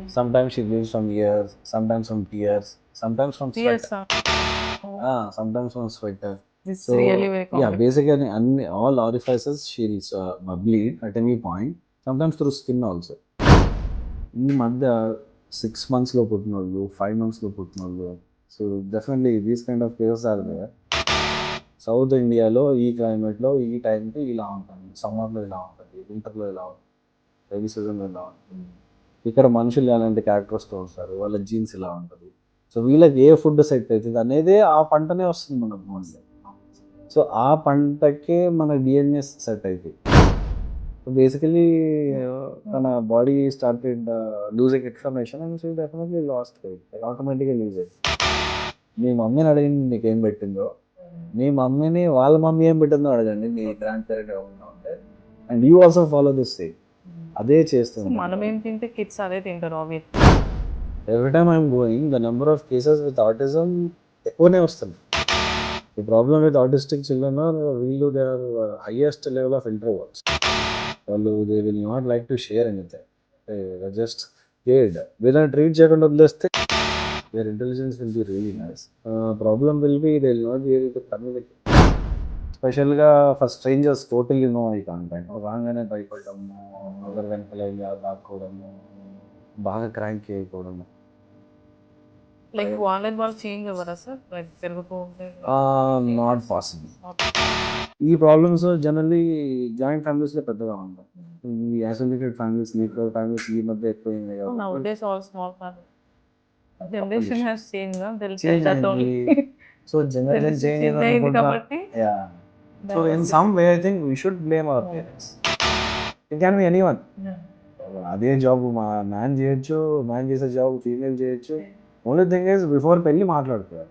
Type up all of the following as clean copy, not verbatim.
Sometimes she bleeds from ears, sometimes from tears, sometimes from sweat. Tears. Sometimes from sweat. This So really very yeah, common. basically all orifices she bleed at any point. Sometimes through skin also. ఈ మధ్య 6 months పుట్టిన వాళ్ళు, 5 months పుట్టిన వాళ్ళు. So definitely these kind of cases are there. South ఇండియాలో ఈ క్లైమేట్లో ఈ టైంకి ఇలా ఉంటుంది, సమ్మర్లో ఇలా ఉంటుంది, వింటర్లో ఇలా ఉంటుంది, రైనీ సీజన్లో ఇలా ఉంటుంది. ఇక్కడ మనుషులు ఎలాంటి క్యారెక్టర్స్తో వస్తారు, వాళ్ళ జీన్స్ ఇలా ఉంటుంది. సో వీళ్ళకి ఏ ఫుడ్ సెట్ అవుతుంది అనేది ఆ పంటనే వస్తుంది మనకు మోస్ట్లీ. సో ఆ పంటకే మన డిఎన్ఏ సెట్ అవుతుంది. సో బేసికలీ మన body started losing information and so definitely last ఆటోమేటిక్గా లూజ్ అవుతుంది. మీ మమ్మీని అడిగింది నీకు ఏం పెట్టిందో, మీ మమ్మీని వాళ్ళ మమ్మీ ఏం పెట్టిందో అడగండి, మీ గ్రాండ్ పేరెంట్ ఏమన్నా ఉంటే, and you also follow this same. అదే చేస్తుంది. మనం ఏం తింటే కిడ్స్ అదే తింటారు obvious. Every time I'm going the number of cases with autism ఎక్కువనే వస్తుంది. The problem with autistic children are వీళ్ళు they are highest level of introverts. వాళ్ళు they will not like to share anything, just cared. వీళ్ళని treat చేయకుండా వదిలేస్తే their intelligence will be really nice. Problem will be they will not be able to communicate. స్పెషల్గా for strangers totally no eye contact. రాగానే భయపడము, ఒకరి వెనకాల దాక్కోవడము, బాగా crank అయిపోవడము. లైక్ వాళ్ళని వాళ్ళు చేంజ్ అవ్వరా సార్? లైక్ పెరుగుతుంటే నాట్ పాసిబుల్. ఈ ప్రాబ్లమ్స్ జనరల్లీ జాయింట్ ఫ్యామిలీస్లో పెద్దగా ఉంటాయి. ఈ ఐసోలేటెడ్ ఫ్యామిలీస్, న్యూక్లియర్ ఫ్యామిలీస్ ఈ మధ్య ఎక్కువైంది కదా. nowadays all small family. Generation has changed, no? They'll say Change that అయింది. only. So generation change Change అయింది కాబట్టి yeah. So in some way I think we should blame our parents. It can be anyone. అదే job man చేయొచ్చు, man చేసే job female చేయొచ్చు. Only thing is before పెళ్ళి మాట్లాడుకోవాలి.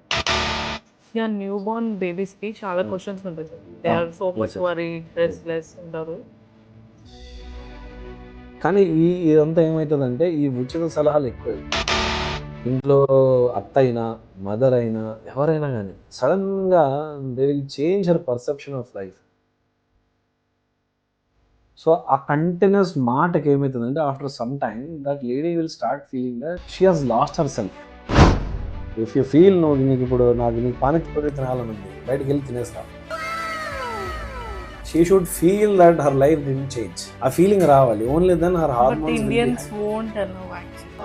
Yeah, newborn బేబీస్కి చాలా క్వశ్చన్స్ ఉంటాయి. They are so much worry, restless ఉంటారు. కానీ ఇదంతా ఏమవుతుందంటే ఈ ఉచిత సలహాలు ఎక్కువ. ఇంట్లో అత్త అయినా, మదర్ అయినా, ఎవరైనా కానీ సడన్గా they will change her perception of life. So ఆ కంటిన్యూస్ మాటకి ఏమవుతుందంటే after some time that lady will start feeling that she has lost herself. If you feel నీకు ఇప్పుడు నీకు పానీపూరి తినాలని ఉంది, బయటకు వెళ్ళి తినేస్తా. She should feel that her life didn't change. ఆ ఫీలింగ్ రావాలి. Only then her hormones. Indians won't allow actually.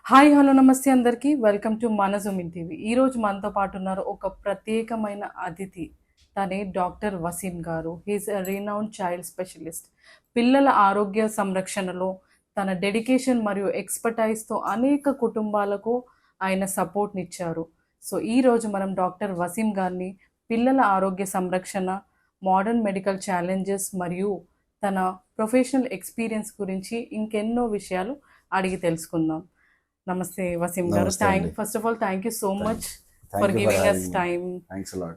Hi, hello, నమస్తే అందరికీ. వెల్కమ్ టు మన జూమ్ ఇన్ టీవీ. ఈరోజు మనతో పాటు ఉన్నారు ఒక ప్రత్యేకమైన అతిథి. తనే డాక్టర్ వసీం గారు. హీఈస్ ఎ రీనౌండ్ చైల్డ్ స్పెషలిస్ట్. పిల్లల ఆరోగ్య సంరక్షణలో తన డెడికేషన్ మరియు ఎక్స్పర్టైజ్తో అనేక కుటుంబాలకు ఆయన సపోర్ట్నిచ్చారు. సో ఈరోజు మనం డాక్టర్ వసీం గారిని పిల్లల ఆరోగ్య సంరక్షణ, మోడర్న్ మెడికల్ ఛాలెంజెస్ మరియు తన ప్రొఫెషనల్ ఎక్స్పీరియన్స్ గురించి ఇంకెన్నో విషయాలు అడిగి తెలుసుకుందాం. Namaste, Wasim garu. First of all, thank you so much for giving us time. Thanks a lot.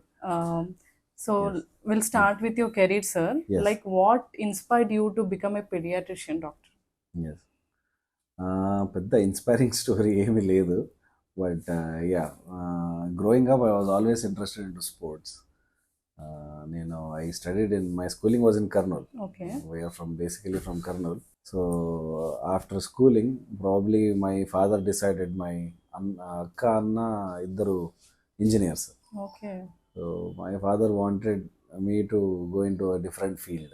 So we'll start with your career, sir. Yes. Like, what inspired you to become a pediatrician doctor? Yes. పెద్ద inspiring story ఏమీ లేదు. But growing up I was always interested in to sports. నేను I studied in my schooling was in Kurnool. Okay. We are basically from Kurnool. So after schooling, probably my father decided my akka anna iddaru engineers. Okay. So my father wanted me to go into a different field.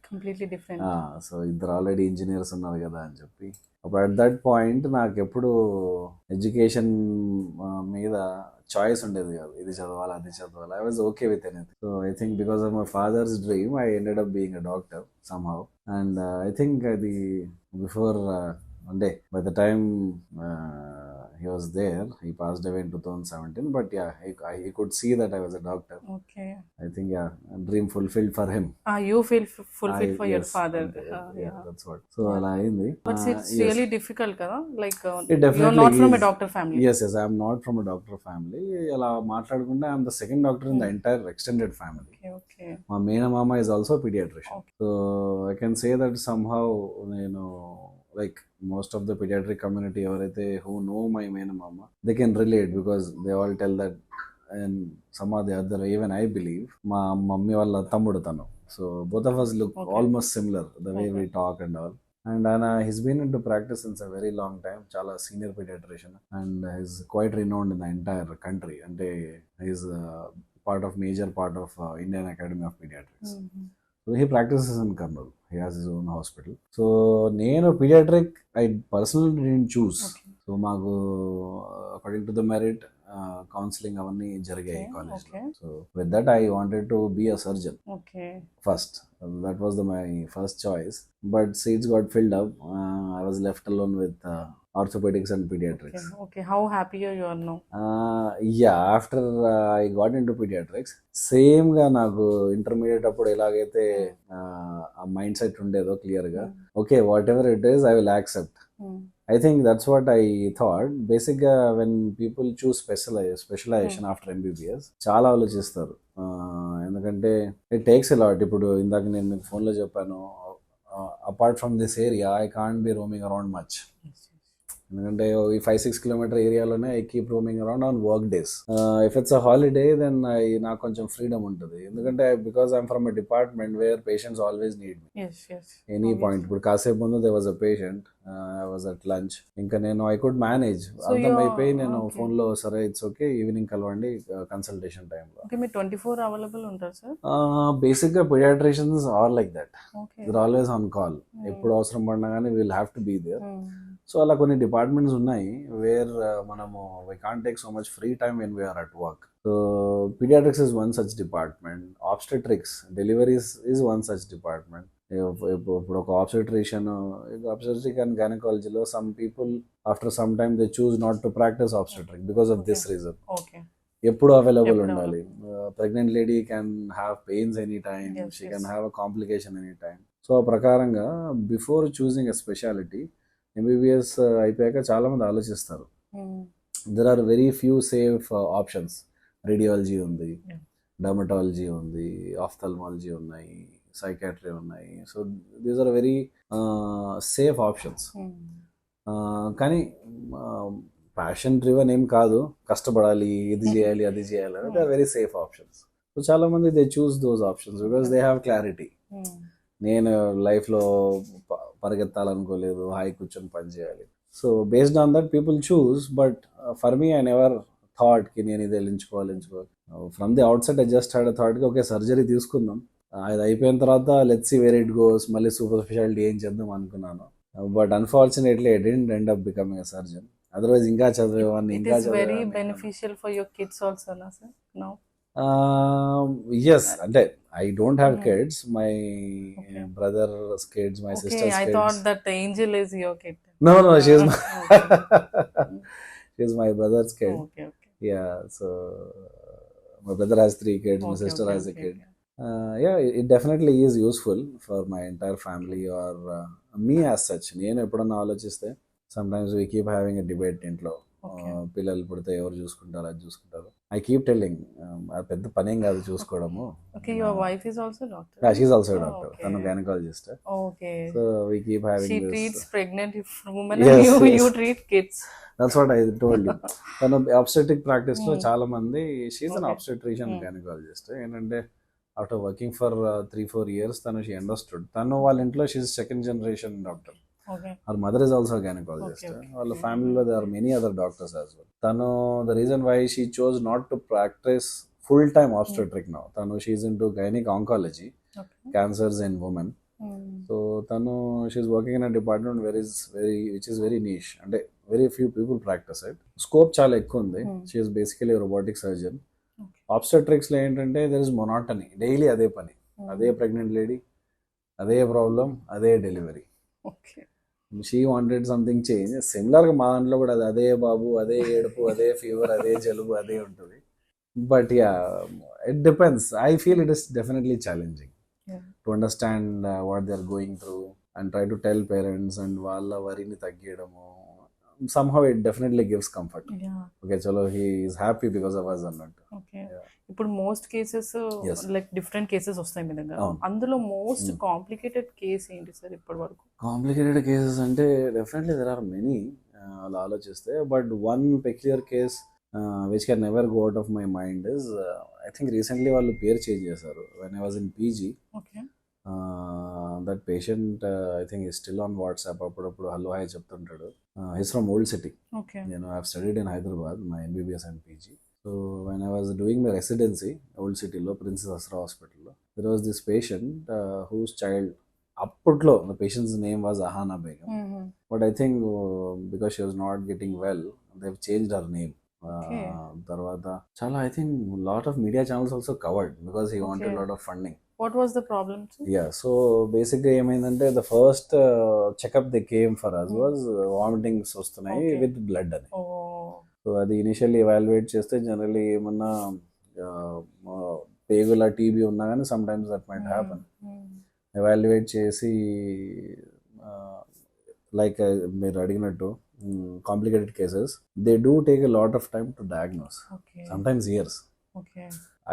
Completely different. So ఇద్దరు already engineers ఉన్నారు కదా అని చెప్పి, అప్పుడు at that point నాకు ఎప్పుడు education మీద choice ఉండేది కాదు. ఇది చదవాలి, అది చదవాలి. I was okay with anything. So I think because of my father's dream I ended up being a doctor somehow. And I think అది బిఫోర్ అంటే by the time he was there, he passed away in 2017, but yeah, he could see that I was a doctor. Okay. I think a dream fulfilled for him. You feel fulfilled for your father. Yeah, that's what. So ala ayindi. But it's really difficult kada, like you're not from a doctor family. Yes, I am not from a doctor family. Ala maatladukunda I am the second doctor in the entire extended family. Okay. My main mama is also a pediatrician. Okay. So I can say that somehow, like most of the pediatric community who know my main mama, they can relate because they all tell that, and some of the other, even I believe, మా mummy వాళ్ళ తమ్ముడు తను So both of us look Okay. almost similar, the way Okay. we talk and all. And he's been into practice since a very long time. Chala senior pediatrician, and he's quite renowned in the entire country. And he's major part of Indian Academy of Pediatrics. Mhm. So he practices in Karnool. He has his own hospital. So నేను pediatric I personally didn't choose. Okay. So మాకు according to the merit counselling అవన్నీ జరిగాయి Okay, కాలేజ్లో. okay. So with that I wanted to be a surgeon Okay. First. That was my first choice. But seats got filled up. I was left alone with orthopedics and pediatrics. Okay. Okay. How happier you are now? Yeah, after I got into pediatrics, same గా నాకు intermediate అప్పుడు ఎలాగైతే ఆ mind set ఉండేదో clear గా, okay what ever it is I will accept. I think that's what I thought. Basically, when people choose specialization after MBBS, చాలా ఆలోచిస్తారు. ఎందుకంటే ఇట్ టేక్స్ ఎ లాట్. ఇప్పుడు ఇందాక నేను మీకు ఫోన్లో చెప్పాను, apart from this area I can't be roaming around much. ఎందుకంటే ఈ 5-6 కిలోమీటర్ ఏరియాలోనే I keep roaming around on work days. If it's a holiday then నాకు కొంచెం ఫ్రీడమ్ ఉంటుంది. ఎందుకంటే because I'm from a department where patients always need me Yes. Yes. Any point. ఇప్పుడు కాసేపు ముందు they was a patient, I was at lunch, ఇంకా నేను I could manage. అర్థం అయిపోయి నేను ఫోన్లో సరే ఇట్స్ ఓకే ఈవినింగ్ కలవండి కన్సల్టేషన్ టైంలో. Okay. మీరు 24 అవైలబుల్ ఉంటారు సార్? బేసిక్గా pediatricians are like that. Okay. They are always on call. ఎప్పుడు అవసరం పడినా కానీ will have to be there. So అలా కొన్ని డిపార్ట్మెంట్స్ ఉన్నాయి వేర్ మనము we can't take so much free time when we're at work. So pediatrics is one such department. Obstetrics deliveries is one such department. ఇప్పుడు ఒక obstetric and గైనకాలజీలో some people after some time they choose not to practise obstetric because of this reason. Okay. ఎప్పుడు available ఉండాలి. Pregnant lady can have pains any time, Yes, she yes. Can have a complication any time. So ఆ ప్రకారంగా before choosing a speciality MBBS అయిపోయాక చాలా మంది ఆలోచిస్తారు. There are very few safe options. Radiology ఉంది, Yeah. Dermatology ఉంది, ophthalmology ఉన్నాయి, psychiatry ఉన్నాయి. So these are very safe options. కానీ ప్యాషన్ డ్రివన్ ఏం కాదు, కష్టపడాలి, ఇది చేయాలి అది చేయాలి అంటే they are very safe options. So చాలా మంది they choose those options because they have clarity. నేను లైఫ్లో పరిగెత్తాలనుకోలేదు, హాయి కూర్చొని పని చేయాలి. So based on that people choose. But for me I never thought కి నేను ఇది ఎంచుకోవాలి. From the outside I just had a thought కి ఓకే సర్జరీ తీసుకుందాం, అది అయిపోయిన తర్వాత let's see where it goes, మళ్ళీ సూపర్ స్పెషాలిటీ ఏం చేద్దాం అనుకున్నాను. But unfortunately I didn't end up becoming a surgeon. Otherwise ఇంకా చదివేవాడిని. It is very beneficial for your kids also, na sir? Now. Yes, అంటే I don't have kids. My Okay. brother's kids, my Okay, sister's I kids. thought that the angel is your kid. No, she's my Okay. she's my brother's kid. Okay. Yeah, so my brother has 3 kids, my Okay, sister okay, has a okay, kid. okay. Yeah, it definitely is useful for my entire family or me as such. నేను ఎప్పుడన్నా ఆలోచిస్తే sometimes we keep having a debate ఇంట్లో. Okay. పిల్లలు పుడితే ఎవరు చూసుకుంటారు, అది చూసుకుంటారు. ఐ కీప్ టెల్లింగ్ అది పెద్ద పనేం కాదు చూసుకోవడము. Okay, your wife is also doctor. Yeah, she's also a Oh, doctor. okay. తను gynecologist. Okay. So we keep having She this. treats pregnant women Yes, and you yes. treat kids. That's what I told you. తను obstetric practice లో చాలా మంది, she's an Okay. obstetrician gynecologist. ఏంటంటే after working for 3-4 years తను she understood. తను వాళ్ళ ఇంట్లో she's second generation doctor. Okay. Her mother is also a gynecologist. Okay. వాళ్ళ ఫ్యామిలీలో there are many other doctors as well. తను the reason why she chose not to practice full time obstetric now. తను she's into gynec oncology, Okay. cancers in women. So తను she's working in a department which is very niche. అంటే very few people practise it. Scope చాలా ఎక్కువ ఉంది. She's basically robotic surgeon. Obstetrics లో ఏంటంటే there is monotony. Daily అదే పని, అదే ప్రెగ్నెంట్ లేడీ, అదే ప్రాబ్లం, అదే delivery. Okay. She wanted something change. Similar గా మా దాంట్లో కూడా అదే బాబు, అదే ఏడుపు, అదే ఫీవర్, అదే జలుబు, అదే ఉంటుంది. But yeah, it depends. I feel it is definitely challenging Yeah. to understand what they are going through and try to tell parents and వాళ్ళ వరిని తగ్గియడము. Somehow it definitely gives comfort. Yeah. Okay, chalo, he is happy because of us అన్నట్టు. Okay. Yeah. ఇప్పుడు most cases Yes. Like different cases వస్తాయి మీ దగ్గర. అవును. అందులో most complicated case ఏంటి sir ఇప్పటి వరకు? కాంప్లికేటెడ్ కేసెస్ అంటే డెఫినెట్లీ దెర్ ఆర్ మెనీ అలా ఆలోచిస్తే. But one peculiar case which can never go out of my mind is I think recently వాళ్ళు పేరు చేంజ్ చేశారు. When I was in PG, okay. That patient I think is still on WhatsApp, అప్పుడప్పుడు hello hi చెప్తుంటాడు. His from old city. Okay. నేను I have studied in Hyderabad, my MBBS and PG. So when I was doing my residency old సిటీలో Princess Esra హాస్పిటల్లో, there was this patient whose child, అప్పట్లో the patient's name was Ahana Begum. But I think because she was not getting well, they changed her name. తర్వాత చాలా I think lot of media channels also covered because he wanted lot of funding. What was the problem? Yeah, so బేసిక్గా ఏమైందంటే the first checkup they came for us was vomitings వస్తున్నాయి with blood అని. So అది initially evaluate చేస్తే generally ఏమన్నా పేగుల TB ఉన్నా కానీ sometimes that might happen. Evaluate చేసి లైక్ మీరు అడిగినట్టు complicated cases they do take a lot of time to diagnose, sometimes years.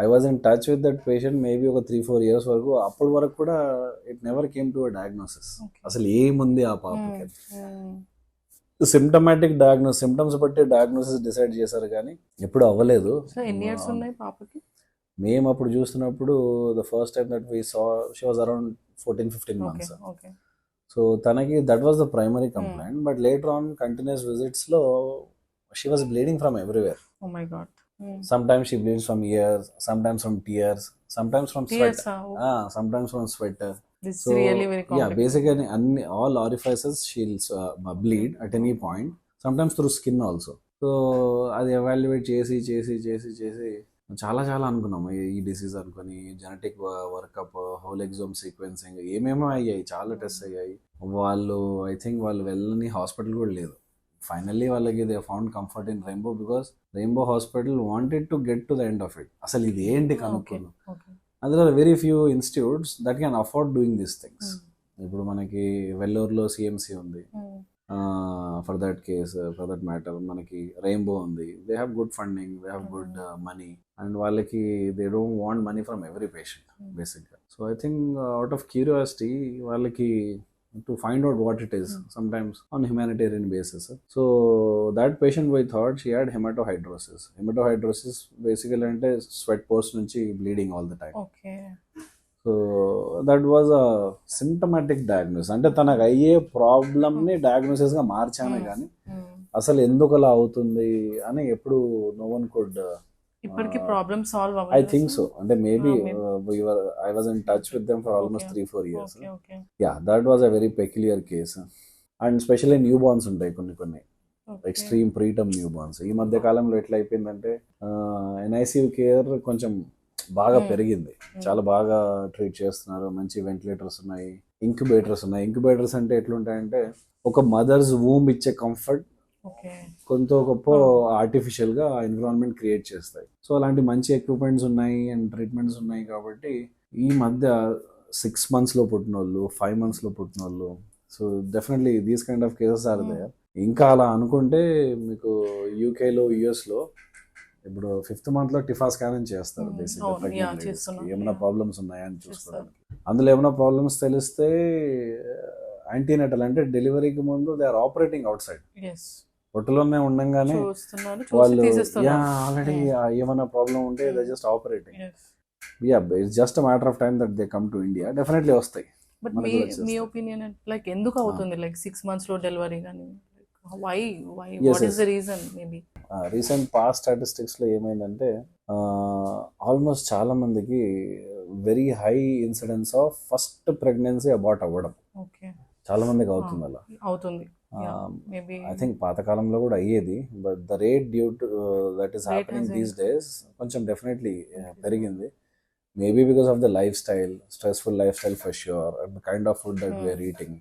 I was in touch with that patient maybe ఒక 3-4 years వరకు. అప్పటి వరకు కూడా it never came to a diagnosis. అసలు ఏముంది ఆ పాపకి, సిమ్టమాటిక్ డయాగ్నోస్, సిమ్టమ్స్ బట్టి డయాగ్నోసిస్ డిసైడ్ చేశారు కానీ ఎప్పుడు అవ్వలేదు. ఎన్ని ఇయర్స్ ఉన్నాయి పాపకి? మేము అప్పుడు చూస్తున్నప్పుడు the first time that we saw she was around 14-15 months. So తనకి that was the primary complaint. But later on continuous visits లో she was bleeding from everywhere. Oh my God. Sometimes she bleeds from ears, sometimes from tears, sometimes from sweat. Sometimes from sweat. This is really very complicated. Yeah, basically all orifices she'll bleed at any point, sometimes through skin also. So అది evaluate చేసి చాలా అనుకున్నాము ఈ disease అనుకుని, genetic workup, whole ఎగ్జోమ్ sequencing ఏమేమో అయ్యాయి, చాలా test అయ్యాయి. వాళ్ళు ఐ థింక్ వాళ్ళు వెళ్ళని హాస్పిటల్ కూడా లేదు. ఫైనల్లీ వాళ్ళకి they found comfort in Rainbow because Rainbow hospital wanted to get to the end of it. అసలు ఇది ఏంటి కనుక్కున్నాం. అందులో very few institutes that can afford doing these things. ఇప్పుడు మనకి వెల్లూరులో సిఎంసి ఉంది, for that case for that matter మనకి రెయిన్బో ఉంది. They have good funding, they have good money, and వాళ్ళకి they don't want money from every patient బేసిక్గా. So I think out of curiosity వాళ్ళకి to find out what it is, sometimes on humanitarian basis. So that patient we thought she had hematohydrosis. Hematohydrosis basically ante sweat post nunchi bleeding all the time. Okay. So that was a symptomatic diagnosis. Ante tanaku ayye problem ni diagnosis ga marchane gaani asalu enduku ala avutundi ani eppudu no one could ఇప్పటికి problem solve అవ్వలేదు. I think so. అంటే maybe I was in touch with them for almost 3-4 years. Yeah, that was a very peculiar case. And specially newborns ఉంటాయి కొన్ని extreme preterm new borns. ఈ మధ్య కాలంలో ఎట్లా అయిపోయిందంటే ఎన్ఐసియు కేర్ కొంచెం బాగా పెరిగింది, చాలా బాగా ట్రీట్ చేస్తున్నారు. మంచి వెంటిలేటర్స్ ఉన్నాయి, ఇంక్యుబేటర్స్ ఉన్నాయి. ఇంక్యుబేటర్స్ అంటే ఎట్లుంటాయంటే ఒక మదర్స్ వూమ్ ఇచ్చే కంఫర్ట్ కొంత గొప్ప ఆర్టిఫిషియల్ గా ఎన్విరాన్మెంట్ క్రియేట్ చేస్తాయి. సో అలాంటి మంచి ఎక్విప్మెంట్స్ ఉన్నాయి అండ్ ట్రీట్మెంట్స్ ఉన్నాయి. కాబట్టి ఈ మధ్య 6 months లో పుట్టిన వాళ్ళు, 5 months లో పుట్టిన వాళ్ళు, so definitely these kind of cases are there. ఇంకా అలా అనుకుంటే మీకు యూకేలో, యుఎస్లో ఇప్పుడు 5th month లో టిఫా స్కాన్ చేస్తారు బేసిక్గా, ఏమైనా ప్రాబ్లమ్స్ ఉన్నాయా అని చూసుకోవడానికి. అందులో ఏమైనా ప్రాబ్లమ్స్ తెలిస్తే యాంటీనేటల్ అంటే డెలివరీకి ముందు they are operating outside. పొట్టలోనే ఉండంగానే వాళ్ళు ఆల్రెడీ ఏమైనా ప్రాబ్లం ఉంటే they just operating. Yeah, it's just matter of time that they come to India. Definitely వస్తాయి. బట్ మీ ఒపీనియన్ లైక్ ఎందుకు అవుతుంది లైక్ 6 months లో డెలివరీ కానీ why what is the reason? Maybe recent past statistics లో ఏమైందంటే almost చాలా మందికి very high incidence of first pregnancy abort అవ్వడం చాలా మందికి అవుతుంది. అలా అవుతుంది. ఐ థింక్ పాతకాలంలో కూడా అయ్యేది, but the rate due to that is happening these days కొంచెం డెఫినెట్లీ పెరిగింది. Maybe because of the lifestyle, stressful lifestyle for sure, and the kind of food that we are eating.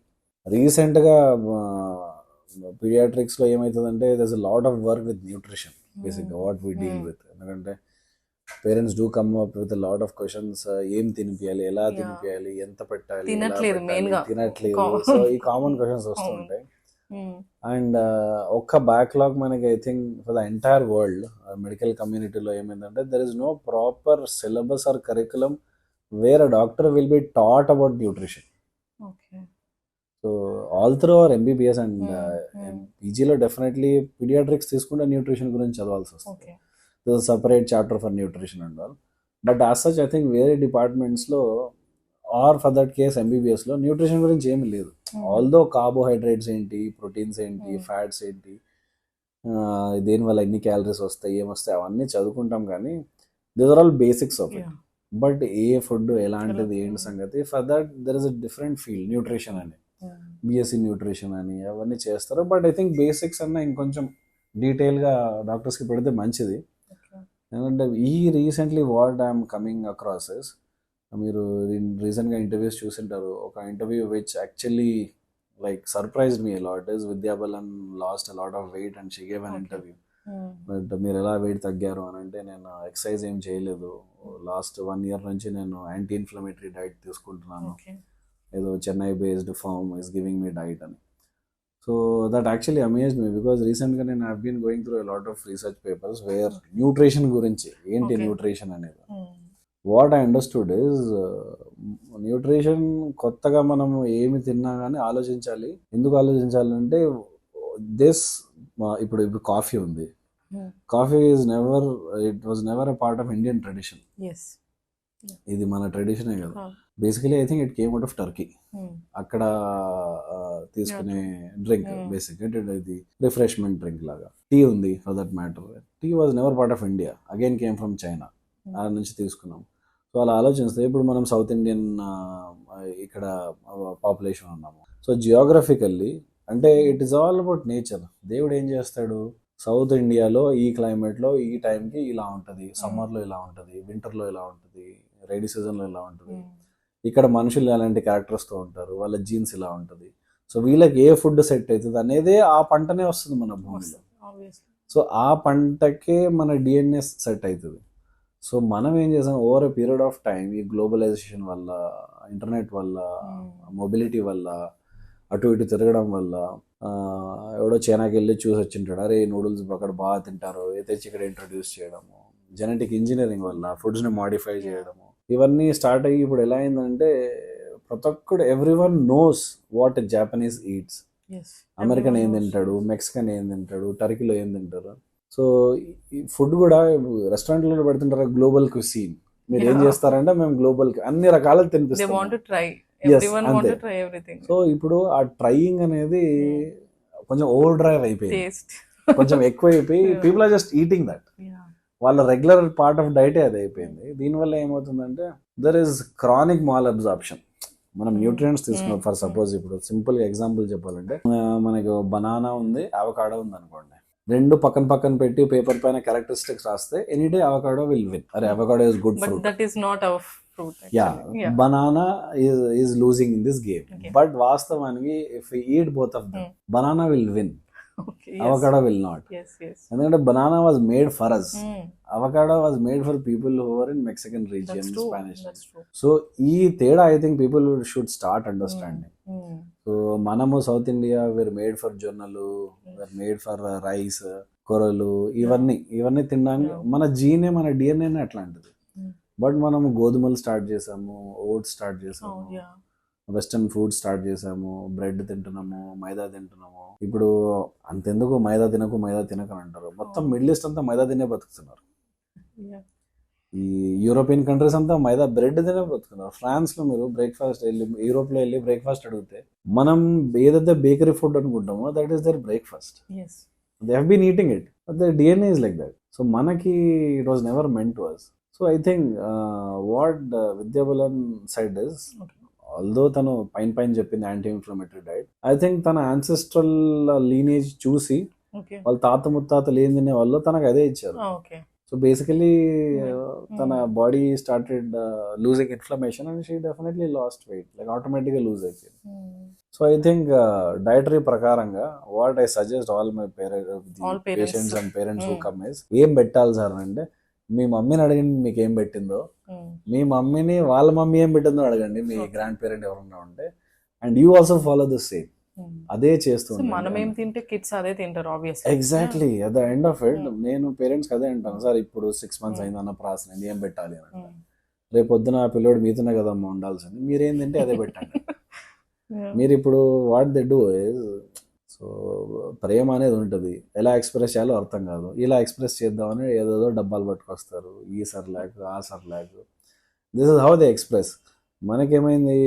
రీసెంట్గా paediatrics లో ఏమవుతుందంటే there's a lot of work with nutrition బేసిక్గా what we deal with. ఎందుకంటే parents do come up with lot of questions. ఏం తినిపియాలి, ఎలా తినిపియాలి, ఎంత పెట్టాలి, తినట్లేదు. సో ఈ కామన్ క్వశ్చన్స్ వస్తుంటాయి. అండ్ ఒక్క బ్యాక్లాగ్ మనకి I think for the entire world medical కమ్యూనిటీలో ఏమైందంటే there is no proper syllabus or curriculum where a doctor will be taught about nutrition. So all through our MBBS and పీజీలో definitely paediatrics తీసుకుంటే nutrition గురించి చదవాల్సి వస్తుంది. Separate chapter for nutrition and all. But as such I think వేరే డిపార్ట్మెంట్స్లో or for that case ఎంబీబీఎస్లో nutrition గురించి ఏమీ లేదు. ఆల్దో కార్బోహైడ్రేట్స్ ఏంటి, ప్రోటీన్స్ ఏంటి, ఫ్యాట్స్ ఏంటి, దేనివల్ల ఎన్ని క్యాలరీస్ వస్తాయి, ఏమొస్తాయి అవన్నీ చదువుకుంటాం, కానీ these are all basics of it. But ఏ ఫుడ్ ఎలాంటిది ఏంటి సంగతి, for that there is a different field nutrition అని, బిఎస్సి న్యూట్రిషన్ అని అవన్నీ చేస్తారు. బట్ ఐ థింక్ బేసిక్స్ అన్న ఇంకొంచెం డీటెయిల్గా డాక్టర్స్కి పెడితే మంచిది. ఎందుకంటే ఈ recently what I'm coming across is, మీరు రీసెంట్గా ఇంటర్వ్యూస్ చూసింటారు. ఒక interview which actually like surprised me a lot is Vidya Balan lost a lot of weight and she gave an interview. But మీరు ఎలా వెయిట్ తగ్గారు అని అంటే, నేను ఎక్సర్సైజ్ ఏం చేయలేదు, లాస్ట్ 1 year నుంచి నేను యాంటీ ఇన్ఫ్లమేటరీ డైట్ తీసుకుంటున్నాను, ఏదో Chennai based farm is giving me diet అని. So that actually amazed me, because రీసెంట్గా నేను have been going through a lot of research papers where nutrition గురించి ఏంటి న్యూట్రిషన్ అనేది. What I understood is nutrition కొత్తగా మనం ఏమి తిన్నా కానీ ఆలోచించాలి. ఎందుకు ఆలోచించాలి అంటే, ఇప్పుడు కాఫీ ఉంది, coffee it was never a part of Indian tradition. ఇది మన ట్రెడిషనే కదా. Basically I think it came out of Turkey. అక్కడ తీసుకునే డ్రింక్ బేసిక్ ఇది రిఫ్రెష్మెంట్ డ్రింక్ లాగా. టీ ఉంది for that matter, tea was never part of India, again came from China, ఆ నుంచి తీసుకున్నాం. సో అలా ఆలోచిస్తే ఇప్పుడు మనం సౌత్ ఇండియన్ ఇక్కడ పాపులేషన్ ఉన్నాము. సో జియోగ్రఫికల్లీ అంటే it is all about nature. దేవుడు ఏం చేస్తాడు, సౌత్ ఇండియాలో ఈ క్లైమేట్లో ఈ టైంకి ఇలా ఉంటుంది, సమ్మర్లో ఇలా ఉంటుంది, వింటర్లో ఇలా ఉంటుంది, రైనీ సీజన్లో ఇలా ఉంటుంది. ఇక్కడ మనుషులు ఎలాంటి క్యారెక్టర్స్తో ఉంటారు, వాళ్ళ జీన్స్ ఇలా ఉంటుంది. సో వీళ్ళకి ఏ ఫుడ్ సెట్ అవుతుంది అనేది ఆ పంటనే వస్తుంది మన భూమిలో. సో ఆ పంటకే మన డిఎన్ఏ సెట్ అవుతుంది. సో మనం ఏం చేసాం, over a period of time ఈ గ్లోబలైజేషన్ వల్ల, ఇంటర్నెట్ వల్ల, మొబిలిటీ వల్ల, అటు ఇటు తిరగడం వల్ల, ఎవడో చైనాకి వెళ్ళి చూసి వచ్చింటాడు, అరే నూడిల్స్ అక్కడ బాగా తింటారు, తెచ్చి ఇక్కడ ఇంట్రడ్యూస్ చేయడము, జెనెటిక్ ఇంజనీరింగ్ వల్ల ఫుడ్స్ని మాడిఫై చేయడము, ఇవన్నీ స్టార్ట్ అయ్యి ఇప్పుడు ఎలా అయిందంటే ప్రతి ఒక్కడు everyone knows what Japanese eats. American ఏం తింటాడు, మెక్సికన్ ఏం తింటాడు, టర్కీలో ఏం తింటారు. సో ఈ ఫుడ్ కూడా రెస్టారెంట్లో పెడుతుంటారు గ్లోబల్ క్యూసీన్. మీరు ఏం చేస్తారంటే మేము గ్లోబల్ అన్ని రకాలు తినిపిస్తాం. సో ఇప్పుడు ఆ ట్రైయింగ్ అనేది కొంచెం ఓవర్ డ్రైవ్ అయిపోయింది, కొంచెం ఎక్కువ అయిపోయి people are just eating that. వాళ్ళ రెగ్యులర్ పార్ట్ ఆఫ్ డైటే అది అయిపోయింది. దీనివల్ల ఏమవుతుందంటే there is chronic malabsorption. మనం న్యూట్రియంట్స్ తీసుకున్నాం. ఫర్ సపోజ్ ఇప్పుడు సింపుల్గా ఎగ్జాంపుల్ చెప్పాలంటే, మనకి బనానా ఉంది, అవకాడో ఉంది అనుకోండి, రెండు పక్కన పక్కన పెట్టి పేపర్ పైన క్యారెక్టరిస్టిక్స్ రాస్తే any day avocado will win. అరే avocado is good fruit, that is not our fruit. Banana is losing in this game. But వాస్తవానికి if we eat both of them, banana will win, avocado will not. ఎందుకంటే banana was made for us, avocado was made for people who were in Mexican region, Spanish. So ఈ తేడా I think people should start understanding. So మనము south India we're made for జొన్నలు, we're made for rice, కూరలు, ఇవన్నీ తినడానికి మన జీనే, మన డిఎన్ఏనే అట్లాంటిది. బట్ మనము గోధుమలు స్టార్ట్ చేసాము, ఓట్స్ స్టార్ట్ చేసాము, వెస్టర్న్ ఫుడ్ స్టార్ట్ చేసాము, బ్రెడ్ తింటున్నాము, మైదా తింటున్నాము. ఇప్పుడు అంతెందుకు మైదా తినకని అంటారు. మొత్తం మిడిల్ ఈస్ట్ అంతా మైదా తినే బతుకుతున్నారు. ఈ యూరోపియన్ కంట్రీస్ అంతా మైదా బ్రెడ్ తినే బతుకుతున్నారు. ఫ్రాన్స్లో మీరు బ్రేక్ఫాస్ట్ వెళ్ళి, యూరోప్లో వెళ్ళి బ్రేక్ఫాస్ట్ అడిగితే మనం ఏదైతే బేకరీ ఫుడ్ అనుకుంటామో that is their breakfast. They have been eating it, but their DNA is like that. So మనకి it was never meant to us. So I think what Vidya Balan side is, although తను పైన చెప్పింది anti inflammatory diet, I think తన ancestral lineage చూసి వాళ్ళ తాత ముత్తాతలు ఏం తినే వాళ్ళు తనకు అదే ఇచ్చారు. సో బేసికలీ తన body started losing inflammation and she definitely lost weight, like ఆటోమేటిక్గా లూజ్ అయిపోయింది. సో ఐ థింక్ డైటరీ ప్రకారంగా what I suggest all my patients and parents who come is, ఏం పెట్టాలి సార్ అంటే, మీ మమ్మీని అడగండి మీకు ఏం పెట్టిందో, మీ మమ్మీని వాళ్ళ మమ్మీ ఏం పెట్టిందో అడగండి, మీ గ్రాండ్ పేరెంట్ ఎవరన్నా ఉంటే, and you also follow the same. అదే చేస్తుంది. మనం ఏం తింటే కిడ్స్ అదే తింటారు obviously. Exactly at the end of it నేను పేరెంట్స్ అదే అంటాను, సార్ ఇప్పుడు 6 months అయిందన్న ప్రాసెస్ ఏం పెట్టాలి అని. రేపు పొద్దున ఆ పిల్లోడు మీతోనే కదమ్మా ఉండాల్సింది, మీరేం తింటే అదే పెట్టండి. మీరు ఇప్పుడు వాట్ దే డూ సో ప్రేమ అనేది ఉంటుంది, ఎలా ఎక్స్ప్రెస్ చేయాలో అర్థం కాదు, ఇలా ఎక్స్ప్రెస్ చేద్దామని ఏదేదో డబ్బాలు పట్టుకొస్తారు, ఈ సర్లాక్ ఆ సర్లాక్, this is how they express. మనకేమైంది,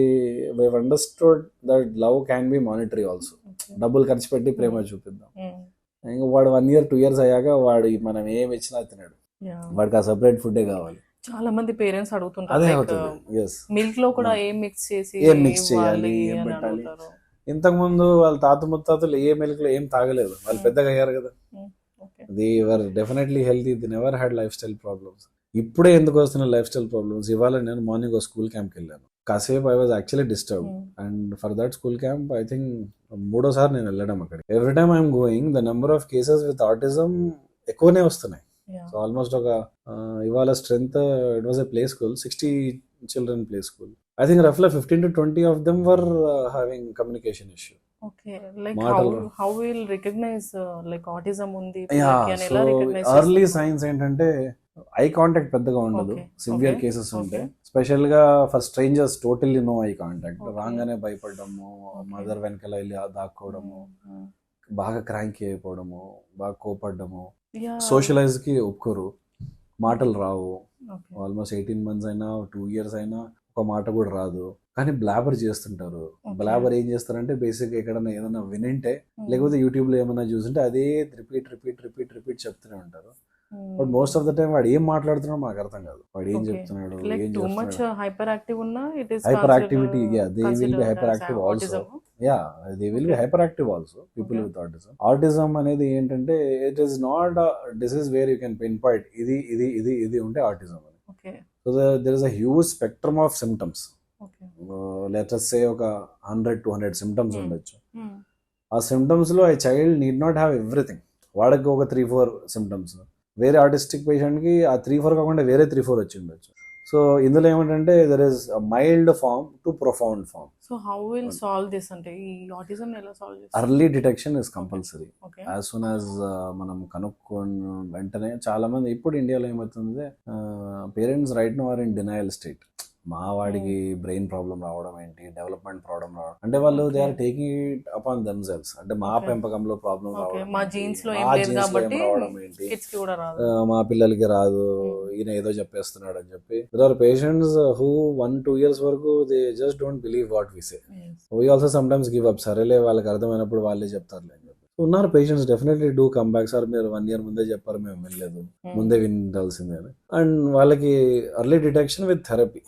we understood that love can be monetary also. డబ్బులు ఖర్చు పెట్టి ప్రేమ చూపిద్దాం. ఇంకా వాడు 1 year 2 years అయ్యాక వాడు మనం ఏం ఇచ్చినా తినాడు, వాడికి ఆ సపరేట్ ఫుడ్డే కావాలి. చాలా మంది పేరెంట్స్ అదే అడుగుతుంటారు అవుతుంది. ఎస్, మిల్క్ లో కూడా ఏం మిక్స్ చేసి ఏం మిక్స్ చేయాలి, ఇవ్వాలి ఏం అని పెట్టాలి. అడుగుతారు. ఇంతకు ముందు వాళ్ళ తాత ముత్తాతలు ఏ మిల్క్ లో ఏం తాగలేదు, వాళ్ళు పెద్దగా అయ్యారు కదా, Okay. They were definitely healthy, they never had life style problems. ఇప్పుడే ఎందుకు వస్తున్న లైఫ్ స్టైల్ ప్రాబ్లమ్స్? ఇవాళ నేను మార్నింగ్ ఒక స్కూల్ క్యాంప్కి వెళ్ళాను, కాసేపు I was actually disturb, and for that school camp I think 3వ సారి నేను వెళ్ళడం అక్కడ. Every time I'm going, the number of cases with autism ఎక్కువనే వస్తున్నాయి. Yeah. సో ఆల్మోస్ట్ ఒక ఇవాళ strength, it was a play school, 60 children play school. I think రఫ్లీ 15 to 20 of them were having communication issue. Okay. Like మాటలు. how will recognize like autism ఉంది yeah, పిల్లలకి అని so ఎలా recognize ఎర్లీ చేస్తారు? Signs ఏంటంటే ఐ కాంటాక్ట్ పెద్దగా ఉండదు, Okay, సివియర్ okay, కేసెస్ ఉంటాయి. okay. స్పెషల్ గా for strangers totally no eye contact. Okay. రాగానే భయపడము, Okay. మదర్ వెనకాల వెళ్ళి దాక్కోవడము, Mm. బాగా క్రాంకీ అయిపోవడము, బాగా కోపడ్డము, Yeah. సోషలైజ్ కి ఒప్పుకోరు, మాటలు రావు. Okay. ఆల్మోస్ట్ 18 months అయినా 2 years అయినా ఒక మాట కూడా రాదు, కానీ బ్లాబర్ చేస్తుంటారు. Okay. బ్లాబర్ ఏం చేస్తారంటే బేసిక్ ఎక్కడన్నా ఏదైనా వినింటే, Mm. లేకపోతే యూట్యూబ్ లో ఏమైనా చూస్తుంటే అదే రిపీట్ చెప్తూనే ఉంటారు. Mm. But most of the time వాడు ఏం మాట్లాడుతున్నాడో మాకు అర్థం కాదు, వాడు ఏం Okay. చెప్తున్నాడు, Like ఏం too much చేస్తున్నాడు. hyperactive ఉన్నా it is Hyperactivity, considered- yeah, they will be considered as hyperactive also. autism. Yeah, they will be Okay. Hyper active also, people Okay. With autism. Autism అనేది ఏంటంటే it is not disease where you can pin point ఇది ఇది ఇది ఇది ఉంటే autism అని. Okay. So there is a huge spectrum of symptoms. Okay. Let's say ఒక 100-200 symptoms Hmm. ఉండొచ్చు. Mm. ఆ సిమ్టమ్స్ లో I child need not have everything. వాడికి ఒక 3-4 సిమ్టమ్స్, వేరే ఆటిస్టిక్ పేషెంట్ కి ఆ 3-4 కాకుండా వేరే 3-4 వచ్చి ఉండొచ్చు. సో ఇందులో ఏమిటంటే there is mild form to profound form. So how will solve this అంటే ఈ autism ని ఎలా సాల్వ్ చేస్తారు? Early detection is compulsory. Okay. As soon as మనం కనుక్కొని వెంటనే, చాలా మంది ఇప్పుడు ఇండియాలో ఏమవుతుంది, parents right now are in denial state. మా వాడికి బ్రెయిన్ ప్రాబ్లం రావడం ఏంటి, డెవలప్మెంట్ ప్రాబ్లం రావడం అంటే వాళ్ళు they are taking it upon themselves. అంటే మా Okay. పెంపకంలో ప్రాబ్లం Okay. రావడం మా ఏంటి, జీన్స్ లో మా ఏం లేదు genes లో ఏం కాబట్టి రావడం ఏంటి, కిడ్స్ కి కూడా రాదు. మా పిల్లలకి రాదు, ఈయన ఏదో చెప్పేస్తున్నాడు అని చెప్పి. There are patients who 1-2 years వరకు they just don't believe what we say. Yes. We also sometimes give up, సరేలే వాళ్ళకి అర్థమైనప్పుడు వాళ్ళే చెప్తారులే అని చెప్పి. ఉన్నారు patients definitely do come back, sir మీరు 1 year ముందే చెప్పారు, మేము వెళ్ళలేదు, ముందే వినాల్సిందే అని. అండ్ వాళ్ళకి early detection with therapy,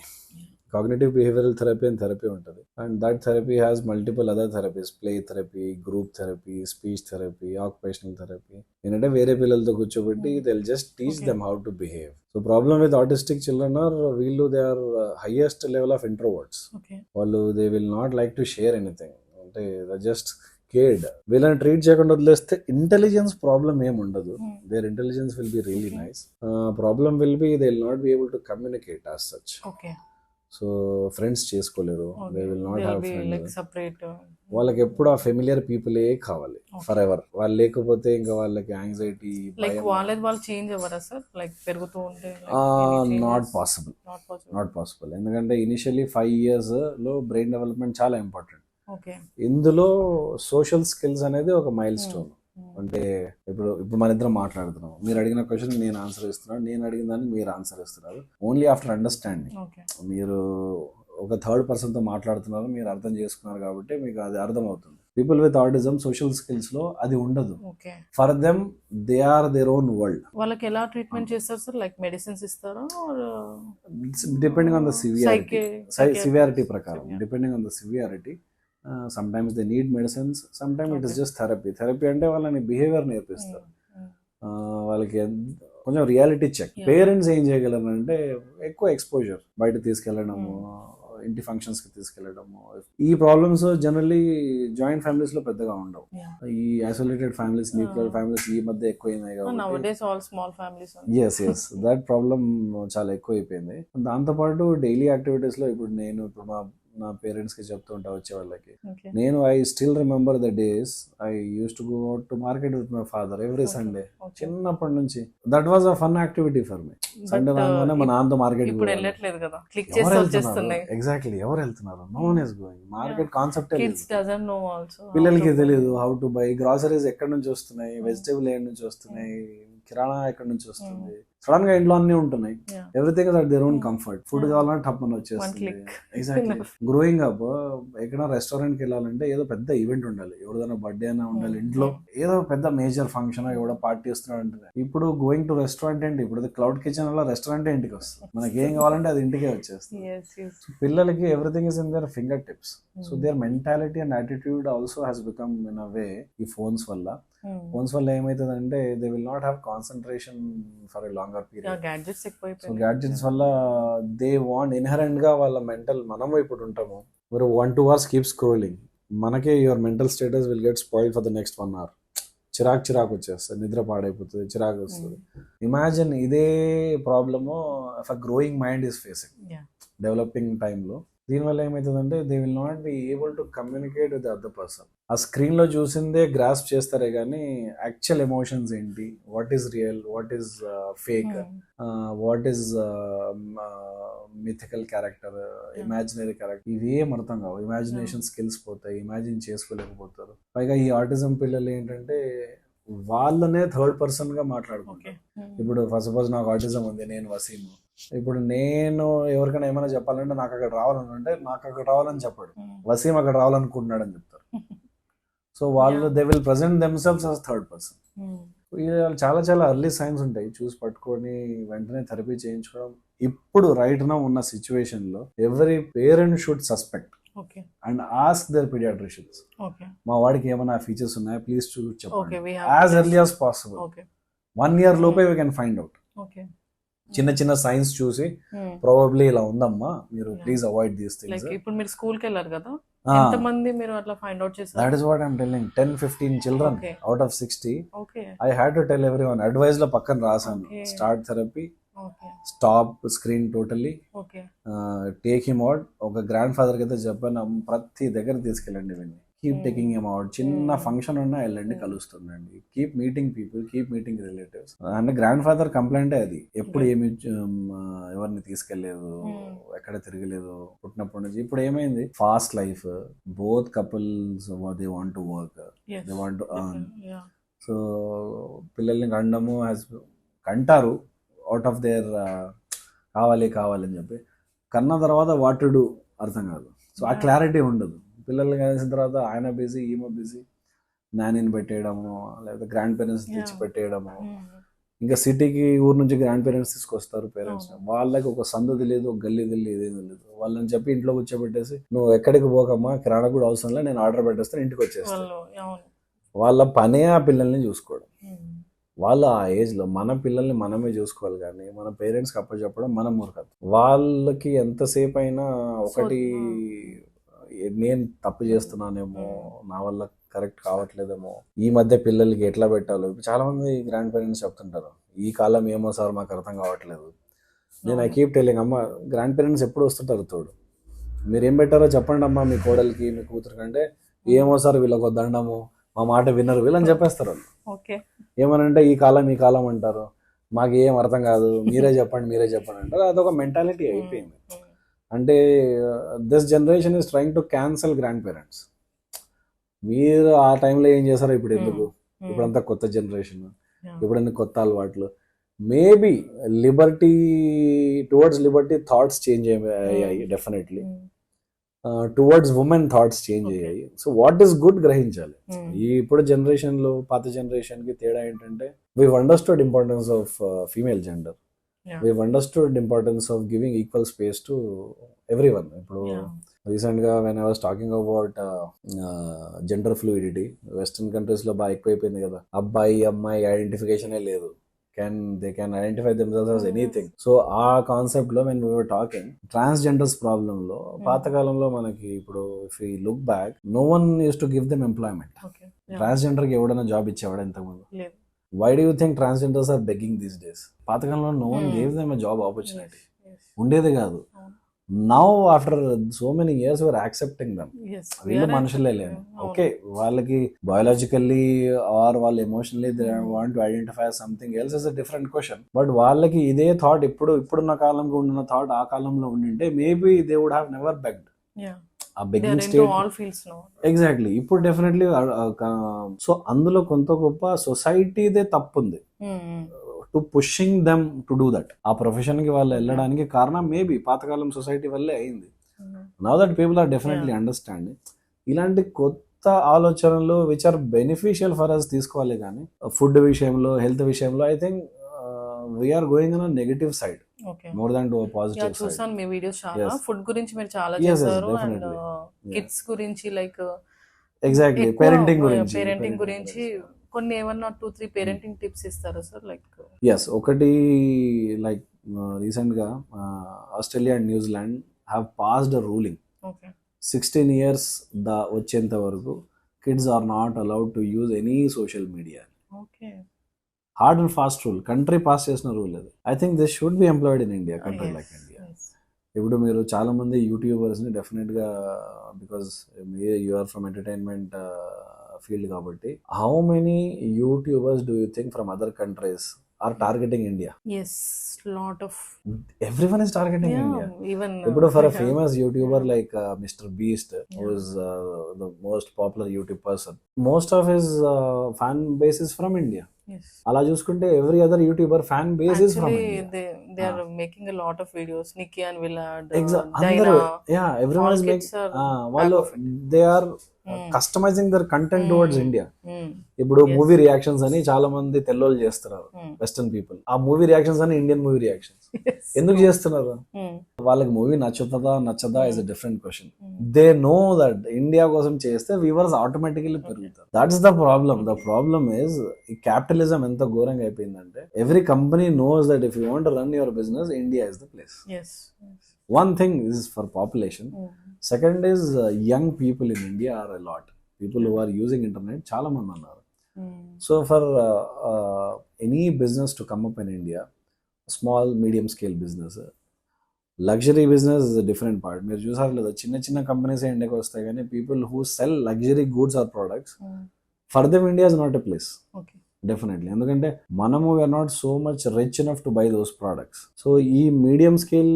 cognitive behavioural therapy and therapy ఉంటుంది. And that therapy has multiple other therapies, play therapy, group therapy, speech therapy, occupational therapy. ఏంటంటే వేరే పిల్లలతో కూర్చోబెట్టి they will just teach them how to behave. So problem with autistic children are వీళ్ళు they are highest level of introverts. Okay. వాళ్ళు they will not like to share anything, అంటే just cared. వీళ్ళని treat చేయకుండా వదిలేస్తే intelligence problem ఏమి ఉండదు. Hmm. Their intelligence will be really Okay. Nice. Problem will be they will not be able to communicate as such. Okay. So friends చేసుకోలేరు, they will not They'll have be like friends. separate. వాళ్ళకి ఎప్పుడు ఆ familiar పీపులే కావాలి for ever. వాళ్ళు లేకపోతే ఇంకా వాళ్ళకి anxiety, like వాళ్ళది వాళ్ళు చేంజ్ అవ్వరా సార్? లైక్ పెరుగుతూ ఉంటే not possible, not possible. Not possible. ఎందుకంటే ఇనిషియల్లీ 5 years లో బ్రెయిన్ డెవలప్మెంట్ చాలా ఇంపార్టెంట్. ఓకే. ఇందులో సోషల్ స్కిల్స్ అనేది ఒక మైల్ స్టోన్. అంటే ఇప్పుడు మన ఇద్దరం మాట్లాడుతున్నాం, మీరు అడిగిన క్వశ్చన్ నేను ఆన్సర్ ఇస్తున్నాను, నేను అడిగిన దానికి మీరు ఆన్సర్ ఇస్తున్నారు. Only after understanding. ఓకే. మీరు ఒక థర్డ్ పర్సన్తో మాట్లాడుతున్నారు, మీరు అర్థం చేసుకున్నారు కాబట్టి మీకు అది అర్థం అవుతుంది. People with autism social skills లో అది ఉండదు. Okay. For them they are their own world. వాళ్ళకి ఎలా ట్రీట్మెంట్ చేస్తారు సార్? లైక్ మెడిసిన్స్ ఇస్తారా? Depending on the severity, Psychiatry. Severity ప్రకారం, depending on the severity. Sometimes they need medicines, sometime it is just therapy. Therapy అంటే వాళ్ళని behaviour నేర్పిస్తారు. వాళ్ళకి కొంచెం రియాలిటీ చెక్. పేరెంట్స్ ఏం చేయగలరు అంటే ఎక్కువ ఎక్స్పోజర్, బయట తీసుకెళ్ళడము, ఇంటి ఫంక్షన్స్ కి తీసుకెళ్ళడము. ఈ ప్రాబ్లమ్స్ జనరల్లీ జాయింట్ ఫ్యామిలీస్ లో పెద్దగా ఉండవు. ఈ ఐసోలేటెడ్ ఫ్యామిలీస్, న్యూక్లియర్ ఫ్యామిలీస్ ఈ మధ్య ఎక్కువైనాయి కాబట్టి nowadays all small families. Yes that problem చాలా ఎక్కువ అయిపోయింది. దాంతోపాటు డైలీ యాక్టివిటీస్ లో ఇప్పుడు మా నా పేరెంట్స్కి చెప్తుంటా వచ్చే వాళ్ళకి. ఓకే. నేను I still remember the days I use to go to market with my father every Sunday. Okay. చిన్నప్పటి నుంచి that was a fun activity for me. Sunday రాగానే మా నాన్నతో మార్కెట్ ఇప్పుడు వెళ్ళట్లేదు కదా, క్లిక్ చేసి వచ్చేస్తున్నాయి. ఎగ్జాక్ట్లీ, ఎవరు వెళ్తున్నారు? No one is going. Market concept kids doesn't know also. పిల్లలకి తెలియదు హౌ టు బై. గ్రాసరీస్ ఎక్కడి నుంచి వస్తున్నాయి, వెజిటేబుల్ ఎక్కడి నుంచి వస్తున్నాయి, కిరాణా ఎక్కడి నుంచి వస్తుంది. సడన్ గా ఇంట్లో అన్ని ఉంటున్నాయి. Everything is at their own comfort. Food కావాలంటే టప్పని వచ్చేస్తుంది. ఎగ్జాక్ట్లీ. గ్రోయింగ్ అప్ ఎక్కడ రెస్టారెంట్ కి వెళ్ళాలంటే ఏదో పెద్ద ఈవెంట్ ఉండాలి, ఎవరిదైనా బర్త్డే అయినా ఉండాలి, ఇంట్లో ఏదో పెద్ద మేజర్ ఫంక్షన్ ఎవడో పార్టీ వస్తున్నాడు అంటే. ఇప్పుడు గోయింగ్ టు రెస్టారెంట్ ఏంటి, ఇప్పుడు క్లౌడ్ కిచెన్ వల్ల రెస్టారెంట్ ఇంటికి వస్తుంది. మనకి ఏం కావాలంటే అది ఇంటికే వచ్చేస్తుంది. పిల్లలకి everything is in their fingertips. So their mentality and attitude also has become in a way ఈ ఫోన్స్ వల్ల. ఫోన్స్ వల్ల ఏమైతుందంటే they will not have concentration for a longer period. So gadgets వల్ల దే వాంట్ ఇన్హరెంట్ గా వాళ్ళ mental, మనము ఇప్పుడు ఉంటాము మీరు 1-2 hours కీప్ స్క్రోలింగ్, మనకే your mental status will get spoil for the next 1 hour. చిరాకు వచ్చేస్తుంది, నిద్ర పాడైపోతుంది, చిరాకు వస్తుంది. ఇమాజిన్ ఇదే problem of a growing mind is facing developing టైంలో. దీనివల్ల ఏమవుతుందంటే they will not be able to communicate with other person. ఆ స్క్రీన్లో చూసిందే గ్రాస్ప్ చేస్తారే కానీ యాక్చువల్ ఎమోషన్స్ ఏంటి, what is real, what is fake, what is mythical character, imaginary character, ఇవేం అర్థం కావు. ఇమాజినేషన్ స్కిల్స్ పోతాయి, ఇమాజిన్ చేసుకోలేకపోతారు. పైగా ఈ ఆటిజం పిల్లలు ఏంటంటే వాళ్ళనే థర్డ్ పర్సన్ గా మాట్లాడుకుంటారు. ఇప్పుడు ఫస్ట్ సపోజ్ నాకు ఆటిజం ఉంది, నేను వసీము. ఇప్పుడు నేను ఎవరికైనా ఏమైనా చెప్పాలంటే నాకు అక్కడ రావాలంటే నాకు అక్కడ రావాలని చెప్పాడు, వసీం అక్కడ రావాలనుకుంటున్నాడు అని చెప్తారు. సో వాళ్ళు they will present themselves as third person. చాలా చాలా ఎర్లీ సైన్స్ ఉంటాయి, చూసి పట్టుకొని వెంటనే థెరపీ చేయించుకోవడం. ఇప్పుడు రైట్ నౌ ఉన్న సిచ్యువేషన్ లో every parent should suspect and ask their paediatricians, మా వాడికి ఏమైనా ఫీచర్స్ ఉన్నాయా ప్లీజ్ చూసి చెప్పండి as early as possible. 1 year లోపే వీ కెన్ ఫైండ్ అవుట్. చిన్న సైన్స్ చూసి ప్రాబబ్లీ ఇలా ఉందమ్మా, మీరు ప్లీజ్ అవాయిడ్ దీస్ థింగ్స్. ఇప్పుడు మీరు స్కూల్ కి వెళ్ళారు కదా, ఎంతమంది మీరు అట్లా ఫైండ్ అవుట్ చేశారు? That is what I am telling. 10-15 children out of 60. I had to tell everyone. Advice లో పక్కన రాసాను, start therapy, stop screen totally, take him out. ఒక గ్రాండ్ ఫాదర్ కి అయితే చెప్పాను, ప్రతి దగ్గర తీసుకెళ్ళండి వీడిని, కీప్ టేకింగ్ హిమ్ అవుట్. చిన్న ఫంక్షన్ ఉన్నా వెళ్ళండి, కలుస్తుందండి. Keep meeting people, keep meeting relatives. అంటే గ్రాండ్ ఫాదర్ కంప్లైంటే అది, ఎప్పుడు ఏమి ఎవరిని తీసుకెళ్లేదు, ఎక్కడ తిరగలేదు పుట్టినప్పటి నుంచి. ఇప్పుడు ఏమైంది, fast life, both couples they want to work, they want to earn. So పిల్లల్ని కంటారు అవుట్ ఆఫ్ దేర్ కావాలని చెప్పి. కన్న తర్వాత వాట్ టు డూ అర్థం కాదు. సో ఆ క్లారిటీ ఉండదు. పిల్లల్ని కలిసిన తర్వాత ఆయన బిజీ, ఈమె బిజీ, నానిని పెట్టేయడము, లేకపోతే గ్రాండ్ పేరెంట్స్ తెచ్చి పెట్టేయడము. ఇంకా సిటీకి ఊరు నుంచి గ్రాండ్ పేరెంట్స్ తీసుకొస్తారు పేరెంట్స్, వాళ్ళకి ఒక సందు తెలియదు, ఒక గల్లీ తెలియదు, ఏదేం తెలియదు. వాళ్ళని చెప్పి ఇంట్లో కూర్చోబెట్టేసి నువ్వు ఎక్కడికి పోకమ్మా, కిరాణా కూడా అవసరం లేదు, నేను ఆర్డర్ పెట్టేస్తే ఇంటికి వచ్చేస్తాను. వాళ్ళ పనే ఆ పిల్లల్ని చూసుకోవడం. వాళ్ళు ఆ ఏజ్ లో మన పిల్లల్ని మనమే చూసుకోవాలి, కానీ మన పేరెంట్స్కి అప్పచెప్పడం మన మూర్ఖత. వాళ్ళకి ఎంతసేపు అయినా ఒకటి, నేను తప్పు చేస్తున్నానేమో, నా వల్ల కరెక్ట్ కావట్లేదేమో, ఈ మధ్య పిల్లలకి ఎట్లా పెట్టాలో. చాలా మంది గ్రాండ్ పేరెంట్స్ చెప్తుంటారు, ఈ కాలం ఏమో సార్ మాకు అర్థం కావట్లేదు. నేను ఐ కీప్ టెల్లింగ్, అమ్మ గ్రాండ్ పేరెంట్స్ ఎప్పుడు వస్తుంటారు తోడు, మీరు ఏం పెట్టారో చెప్పండి అమ్మా మీ కోడలికి, మీ కూతురు కంటే. ఏమో సార్ వీళ్ళకి దండము, మా మాట వినరు వీళ్ళని చెప్పేస్తారు వాళ్ళు. ఏమనంటే ఈ కాలం అంటారు, మాకు ఏం అర్థం కాదు, మీరే చెప్పండి అంటారు. అదొక మెంటాలిటీ అయిపోయింది. అంటే this generation is trying to cancel grand parents. మీరు ఆ టైంలో ఏం చేశారో ఇప్పుడు ఎందుకు, ఇప్పుడంతా కొత్త జనరేషన్, ఇప్పుడన్నీ కొత్త అలవాట్లు. Maybe towards liberty thoughts change అయ్యాయి definitely, towards women thoughts change అయ్యాయి. సో వాట్ ఈస్ గుడ్ గ్రహించాలి. ఈ ఇప్పుడు జనరేషన్ లో పాత జనరేషన్ కి తేడా ఏంటంటే, we understood importance of female gender, we've understood importance of giving equal space to everyone. ఇప్పుడు రీసెంట్ గా when I was talking about gender fluidity, western countries లో బాగా ఎక్కువైపోయింది కదా, అబ్బాయి అమ్మాయి ఐడెంటిఫికేషనే లేదు, they can identify themselves as anything. So ఆ కాన్సెప్ట్ లో when we were talking transgenders problem లో, పాతకాలంలో మనకి ఇప్పుడు if we look back, no one used to give them employment. Transgender కి ఎవడైనా జాబ్ ఇచ్చేవాడు ఇంతకుముందు? Why do you think transgenders are begging these days? పాతకాలంలో no one gave them a job opportunity. ఉండేది కాదు. Now after so many years we are accepting them. Yes, we వీళ్ళు are మనుషులే accepting. లేని. అవును. ఓకే, వాళ్ళకి బయాలజికల్లీ ఆర్ వాళ్ళు emotionally they Hmm. Want to identify something else is a different question. But వాళ్ళకి ఇదే థాట్ ఇప్పుడున్న కాలంలో ఉన్న థాట్ ఆ కాలంలో ఉండింటే maybe they would have never begged. Yeah, ఆ they are begging into state all fields now. Exactly ఇప్పుడు డెఫినెట్లీ. సో అందులో కొంత గొప్ప సొసైటీదే తప్పు ఉంది Hmm. To pushing them to do that. ఆ ప్రొఫెషన్ కి వాళ్ళు వెళ్ళడానికి కారణం మేబీ పాతకాలం సొసైటీ వల్లే అయింది. Hmm. Now that people are definitely understanding. ఇలాంటి కొత్త ఆలోచనలు which are beneficial for us తీసుకోవాలి. కానీ ఫుడ్ విషయంలో, హెల్త్ విషయంలో I think we are going on negative side Okay. More than to Yeah, positive side. చూసాను మీ వీడియోస్ చాలా. Yes. ఫుడ్ గురించి మీరు చాలా Yes, yes, చేశారు అండ్ definitely. Yeah. కిడ్స్ గురించి లైక్ ఎగ్జాక్ట్లీ, పేరెంటింగ్ గురించి. పేరెంటింగ్ గురించి కొన్ని ఏమన్నా 2-3 పేరెంటింగ్ టిప్స్ ఇస్తారా సార్? లైక్ ఎస్, ఒకటి లైక్ రీసెంట్గా Australia and New Zealand have passed a ruling. Okay 16 years వచ్చేంత వరకు kids are not allowed to use any social media. Okay hard and fast rule, country pass చేసిన rule అది. I think this should be employed in India, country like India. ఇప్పుడు మీరు చాలా మంది యూట్యూబర్స్ని డెఫినెట్గా, because you are from entertainment field కాబట్టి, how many YouTubers do you think from other countries are targeting India? Yes, lot of everyone is targeting India. Even ఇప్పుడు for a famous YouTuber like Mr Beast, who is the most popular YouTube person, most of his fan base is from India. అలా చూసుకుంటే every other YouTuber fan base is from India. They are making a lot of videos. Nikki and Vlad, అందరూ, yeah, everyone is making. వాళ్ళు they are customising their content towards India. ఇప్పుడు movie reactions అని చాలా మంది తెల్లోళ్ళు చేస్తున్నారు, western people. ఆ movie reactions అని ఇండియన్ మూవీ రియాక్షన్స్ ఎందుకు చేస్తున్నారు? వాళ్ళకి మూవీ నచ్చదా is a different question. They know that India కోసం చేస్తే వ్యూవర్స్ ఆటోమేటికలీ పెరుగుతారు. That's the problem. The problem is ఈ క్యాపిటలిజం ఎంత ఘోరంగా అయిపోయిందంటే, every company knows that if you want to run your business, India is the place. One thing is for population. Second is young people in India are a lot. People who are using internet, చాలా మంది ఉన్నారు. So for any business to come up in India, small, medium scale business, luxury business is a different part. మీరు చూసారు లేదా, చిన్న చిన్న companies ఇండియాకి వస్తాయి, కానీ people who sell luxury goods or products, for them India is not a place. Definitely, ఎందుకంటే మనము we are not so much rich enough to buy those products. So ఈ మీడియం స్కేల్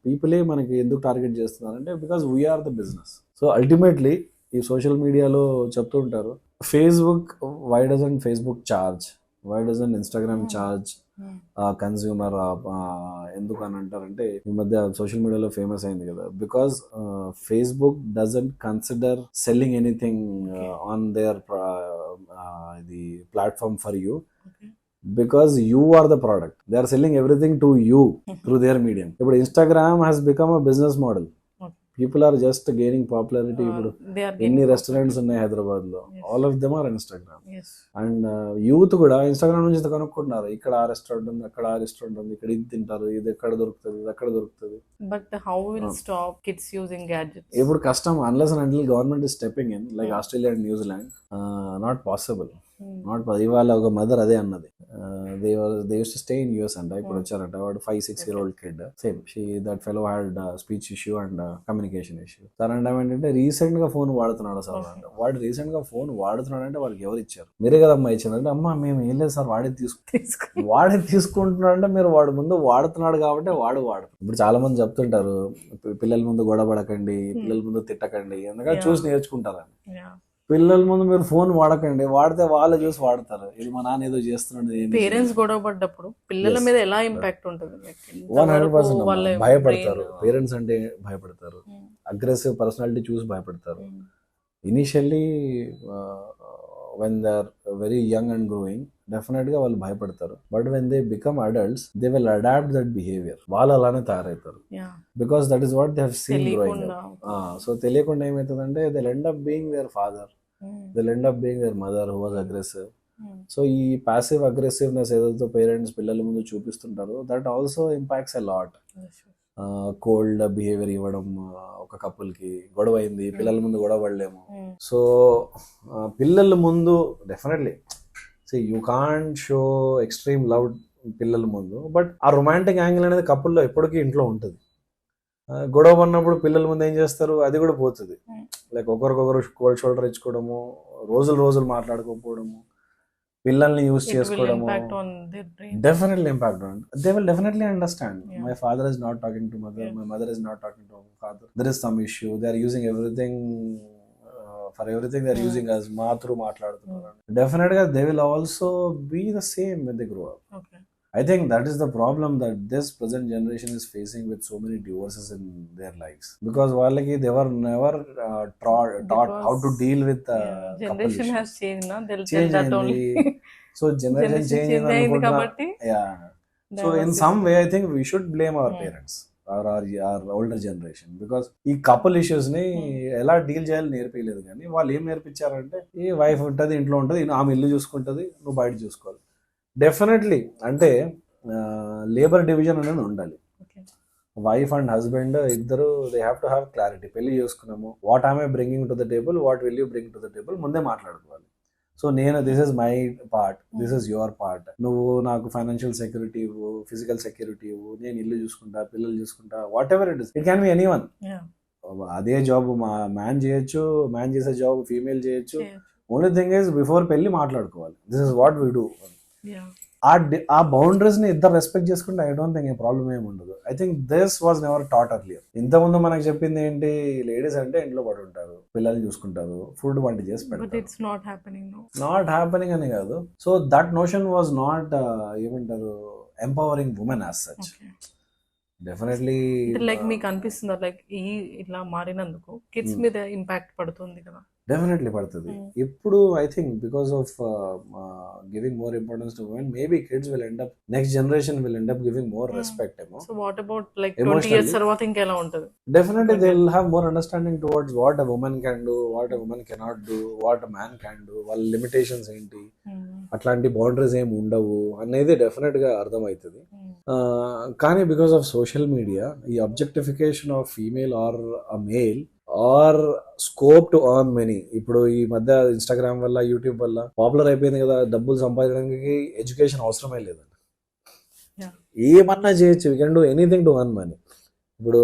పీపులే మనకి ఎందుకు టార్గెట్ చేస్తున్నారంటే, because we are the business. So ultimately ఈ social మీడియాలో చెప్తూ ఉంటారు, Facebook, why doesn't Facebook charge, why doesn't Instagram charge consumer, ఎందుకు అని అంటారంటే, ఈ మధ్య సోషల్ మీడియాలో ఫేమస్ అయింది కదా, because Facebook doesn't consider selling anything on there ఇది platform for you, because you are the product. They are selling everything to you through their medium. ఇప్పుడు Instagram has become a business model. People are just gaining popularity. ఇప్పుడు ఎన్ని restaurants ఉన్నాయి హైదరాబాద్ లో, all of them are Instagram. And youth కూడా Instagram నుంచి కనుక్కుంటున్నారు, ఇక్కడ ఆ రెస్టారెంట్ ఉంది, అక్కడ ఆ రెస్టారెంట్ ఉంది, ఇక్కడ ఇది తింటారు, ఇది ఎక్కడ దొరుకుతుంది, ఇది అక్కడ దొరుకుతుంది. But how will stop kids using gadgets? ఇప్పుడు కష్టం, unless and until government is stepping in, like Australia and New Zealand. Not possible. ఇవాళ ఒక మదర్ అదే అన్నది, they use to stay in US అంట, ఇప్పుడు వచ్చారంట. వాడు 5-6 year old kid, same that fellow had speech issue and communication issue. తన అంటే ఏంటంటే, రీసెంట్ గా ఫోన్ వాడుతున్నాడు సార్ అంట. వాడు రీసెంట్ గా ఫోన్ వాడుతున్నాడు అంటే వాడికి ఎవరు ఇచ్చారు? మీరే కదమ్మా ఇచ్చారంటే, అమ్మ మేము ఏం లేదు సార్, వాడే తీసుకుంటున్నాడు అంటే, మీరు వాడు ముందు వాడుతున్నాడు కాబట్టి వాడు. ఇప్పుడు చాలా మంది చెప్తుంటారు, పిల్లల ముందు గొడవ పడకండి, పిల్లల ముందు తిట్టకండి, ఎందుకంటే చూసి నేర్చుకుంటారని. పిల్లల ముందు మీరు ఫోన్ వాడకండి, వాడితే వాళ్ళు చూసి వాడతారు, ఇది మా నాన్న ఏదో చేస్తున్నాడు. పేరెంట్స్ గొడవ పడ్డప్పుడు పిల్లల మీద ఎలా ఇంపాక్ట్ ఉంటుంది? 100% భయపడతారు. పేరెంట్స్ అంటే భయపడతారు, అగ్రెసివ్ పర్సనాలిటీ చూసి భయపడతారు. Initially when they are very young and growing, definite గా వాళ్ళు భయపడతారు. But when they become adults, they will adopt that behaviour. వాళ్ళు అలానే తయారవుతారు, because that is what they have seen growing. So తెలియకుండా ఏమవుతుందంటే, they will end up being their father, they will end up being their mother who was aggressive. So ఈ passive aggressiveness ఏదైతే parents పిల్లల ముందు చూపిస్తుంటారో, that also impacts a lot. Cold behaviour ఇవ్వడం, ఒక couple కి గొడవ అయింది, పిల్లల ముందు గొడవ పడలేము. సో పిల్లల ముందు definitely you can't show extreme love పిల్లల ముందు, బట్ ఆ రొమాంటిక్ యాంగిల్ అనేది కపుల్లో ఎప్పటికీ ఇంట్లో ఉంటుంది. గొడవ పడినప్పుడు పిల్లల ముందు ఏం చేస్తారు, అది కూడా పోతుంది. Hmm. లైక్ ఒకరికొకరు కోల్డ్ షోల్డర్ ఇచ్చుకోవడము, రోజులు మాట్లాడుకోకపోవడము, పిల్లల్ని యూజ్ It will చేసుకోవడము. impact on their brain. Definitely impact on. They will definitely understand. Yeah. My father is not talking to mother. Yeah. My mother is not talking to father. There is some issue. They are using everything. For everything they are Hmm. using us. Ma through మాట్లాడుతున్నారు. Definitely they will also be the same when they grow up. Okay. I think that is the problem that this present generation is facing with so many divorces in their lives, because వాళ్ళకి they were never taught how to Because, deal with yeah, couple generation has issues. changed, na? They'll tell Change that only. అయింది. So generation Generation change change అయింది అనుకుంటా. కాబట్టి Yeah. So in divorces. some way I think we should blame our Hmm. parents or our older generation, because ఈ couple issues ని ఎలా deal చేయాలి నేర్పించలేదు. కానీ వాళ్ళు ఏం నేర్పించారంటే, ఈ వైఫ్ ఉంటుంది, ఇంట్లో ఉంటుంది, ఆమె ఇల్లు చూసుకుంటుంది, నువ్వు బయట చూసుకోవాలి. డెఫినెట్లీ అంటే లేబర్ డివిజన్ అనేది ఉండాలి. Okay. వైఫ్ అండ్ హస్బెండ్ ఇద్దరు they have to have clarity. పెళ్లి చేసుకున్నాము, what am I bringing to the table, what will you bring to the table ముందే మాట్లాడుకోవాలి. సో నేను this is my part, this is your part. నువ్వు నాకు financial security ఇవ్వు, physical security ఇవ్వు, నేను ఇల్లు చూసుకుంటా, పిల్లలు చూసుకుంటా, whatever it is. It can be any one. Yeah. అదే జాబ్ మ్యాన్ చేయొచ్చు, మ్యాన్ చేసే జాబ్ ఫీమేల్ చేయొచ్చు. Yeah. Only thing is before పెళ్లి మాట్లాడుకోవాలి, this is what we do. Yeah. ఆ బౌండరీస్ ని ఇద్దరు రెస్పెక్ట్ చేసుకుంటే ఐ డోంట్ థింక్ ఏ ప్రాబ్లం ఏమి ఉండదు. I think this was never taught earlier. ఇంతకుముందు మనకు చెప్పింది ఏంటి, లేడీస్ అంటే ఇంట్లో పడి ఉంటారు, పిల్లల్ని చూసుకుంటారు, ఫుడ్ వంట చేసి But పెడతారు. it's not happening now. Not happening అని కాదు. So that notion was not ఏమంటారు empowering women as such. Okay. Definitely like మీకు అనిపిస్తుందా లైక్ ఇట్లా మారినందుకు కిడ్స్ మీద ఇంపాక్ట్ పడుతుంది కదా? డెఫినెట్లీ పడుతుంది. ఇప్పుడు I think because of giving more importance to women, maybe kids will end up, next generation will end up giving more respect ఏమో. So what about like 20 years తర్వాత ఇంకా ఎలా ఉంటుంది? Definitely they will have more understanding towards what a woman can do, what a woman cannot do, what a man can do, వాళ్ళ limitations ఏంటి, అట్లాంటి boundaries ఏమి ఉండవు అనేది డెఫినెట్ గా అర్థమవుతుంది. కానీ బికాస్ ఆఫ్ సోషల్ మీడియా, ఈ objectification of female or a male or scope to earn money, ఇప్పుడు ఈ మధ్య ఇన్స్టాగ్రామ్ వల్ల, యూట్యూబ్ వల్ల పాపులర్ అయిపోయింది కదా, డబ్బులు సంపాదించడానికి ఎడ్యుకేషన్ అవసరమే లేదండి. ఏమన్నా చేయొచ్చు, you can do anything to earn money. ఇప్పుడు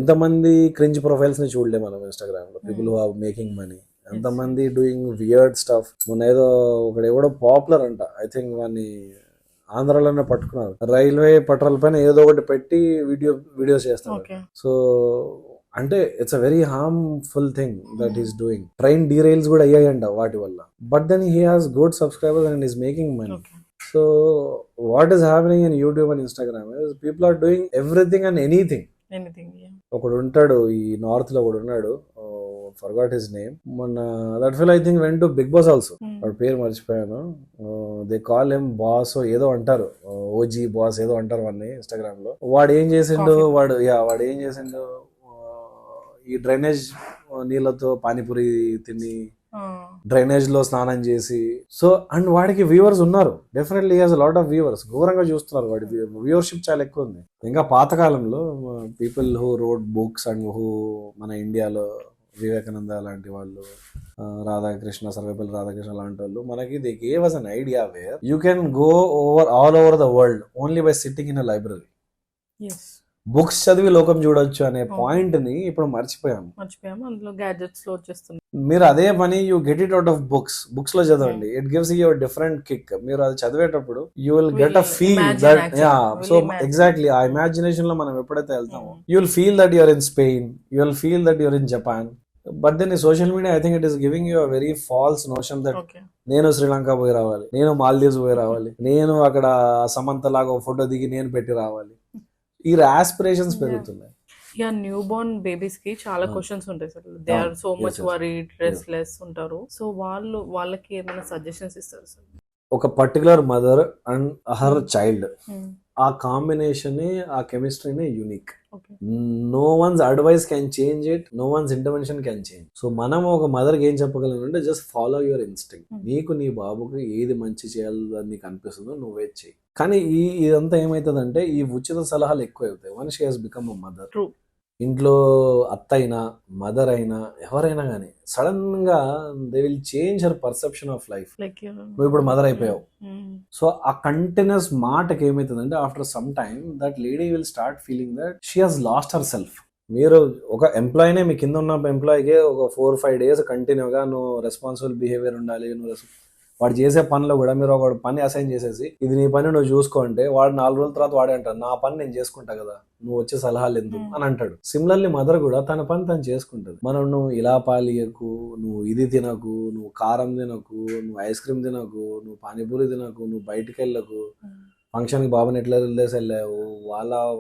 ఎంతమంది క్రింజ్ ప్రొఫైల్స్ ని చూడలే మనం ఇన్స్టాగ్రామ్ లో, people who are making money. ఎంతమంది డూయింగ్ వియర్డ్ స్టఫ్. మొన్న ఏదో ఒకడు ఎవడో పాపులర్ అంట, ఐ థింక్ వాడిని ఆంధ్రాలోనే పట్టుకున్నారు, రైల్వే పట్రాల పైన ఏదో ఒకటి పెట్టి వీడియోస్ చేస్తారు. సో అంటే it's a very harmful thing that is doing. Train derails కూడా అయ్యాయంట వాటి వల్ల. But then he has good subscribers and is making money. So what is happening in YouTube and Instagram is people are doing everything and anything. ఒకడు ఉంటాడు ఈ north లో, ఒకడు ఉన్నాడు, ఫర్గాట్ హిస్ నేమ్. మొన్న that Phil I think went to Bigg Boss also. వాడి పేరు మర్చిపోయాను. దే కాల్ హిమ్ బాస్ ఏదో అంటారు, ఓజీ బాస్ ఏదో అంటారు వాడిని ఇన్స్టాగ్రామ్ లో. వాడు ఏం చేసిండు, వాడు ఏం చేసిండు, ఈ డ్రైనేజ్ నీళ్ళతో పానీపూరి తిని, డ్రైనేజ్ లో స్నానం చేసి. సో అండ్ వాడికి వ్యూవర్స్ ఉన్నారు, definitely has lot of viewers, ఘోరంగా చూస్తున్నారు. వాడి వ్యూవర్షిప్ చాలా ఎక్కువ ఉంది. ఇంకా పాతకాలంలో people who road books and who మన ఇండియాలో వివేకానంద లాంటి వాళ్ళు, రాధాకృష్ణ, సర్వేపల్లి రాధాకృష్ణ లాంటి వాళ్ళు, మనకి they gave us an idea where you can go all over the world only by sitting in a library. Books చదివి లోకం చూడొచ్చు అనే పాయింట్ ని ఇప్పుడు మర్చిపోయాము. అందులో గ్యాడ్జెట్స్ లో వచ్చేస్తుంది. మీరు అదే పని you get it out of books లో చదవండి. It gives you different kick. మీరు అది చదివేటప్పుడు you will get a feel that, so exactly ఆ ఇమాజినేషన్ లో మనం ఎప్పుడైతే వెళ్తామో you will feel that you're in Spain, you will feel that you're in Japan. But then ఈ social media I think it is giving you a very false notion that నేను శ్రీలంక పోయి రావాలి, నేను మాల్దీవ్స్ పోయి రావాలి, నేను అక్కడ సమంత లాగా ఫోటో దిగి నేను పెట్టి రావాలి. ఈ ఆస్పిరేషన్స్ పెరుగుతున్నాయి. న్యూ బోర్న్ బేబీస్ కి చాలా క్వశ్చన్స్ ఉంటాయి sir. They are so much worried, restless ఉంటారు. సో వాళ్ళకి ఏమైనా సజెషన్స్ ఇస్తారు సార్? ఒక particular mother and her child, ఆ కాంబినేషన్, ఆ కెమిస్ట్రీనే unique. No one's advice can change it, no one's intervention can change. So మనం ఒక మదర్కి ఏం చెప్పగలం అంటే జస్ట్ ఫాలో యువర్ ఇన్స్టింక్ట్. నీకు నీ బాబుకి ఏది మంచి చేయాలని నీకు అనిపిస్తుందో నువ్వే చేయి. కానీ ఇదంతా ఏమవుతుందంటే ఈ ఉచిత సలహాలు ఎక్కువ అవుతాయి. One she has become a mother. ఇంట్లో అత్త అయినా మదర్ అయినా ఎవరైనా కానీ సడన్ గా they will change her perception of life. Like నువ్వు ఇప్పుడు మదర్ అయిపోయావు, సో ఆ కంటిన్యూస్ మాటకి ఏమవుతుందంటే after some time that lady will start feeling that she has lost her self. మీరు ఒక ఎంప్లాయీనే, మీ కింద ఉన్న ఎంప్లాయీకి ఒక 4-5 days కంటిన్యూగా నువ్వు రెస్పాన్సిబుల్ బిహేవియర్ ఉండాలి, వాడు చేసే పనిలో కూడా మీరు ఒక పని అసైన్ చేసేసి ఇది నీ పని నువ్వు చూసుకో అంటే వాడు 4 రోజుల తర్వాత వాడే అంటాడు నా పని నేను చేసుకుంటా కదా, నువ్వు వచ్చే సలహాలు ఎందుకు అని అంటాడు. సిమిలర్లీ మదర్ కూడా తన పని తను చేసుకుంటుంది. మనం నువ్వు ఇలా పాలియకు, నువ్వు ఇది తినకు, నువ్వు కారం తినకు, నువ్వు ఐస్ క్రీమ్ తినకు, నువ్వు పానీపూరి తినకు, నువ్వు బయటికి వెళ్ళకు, ఫంక్షన్ కి బాబాని ఎట్లా వదిలేసి వెళ్ళావు,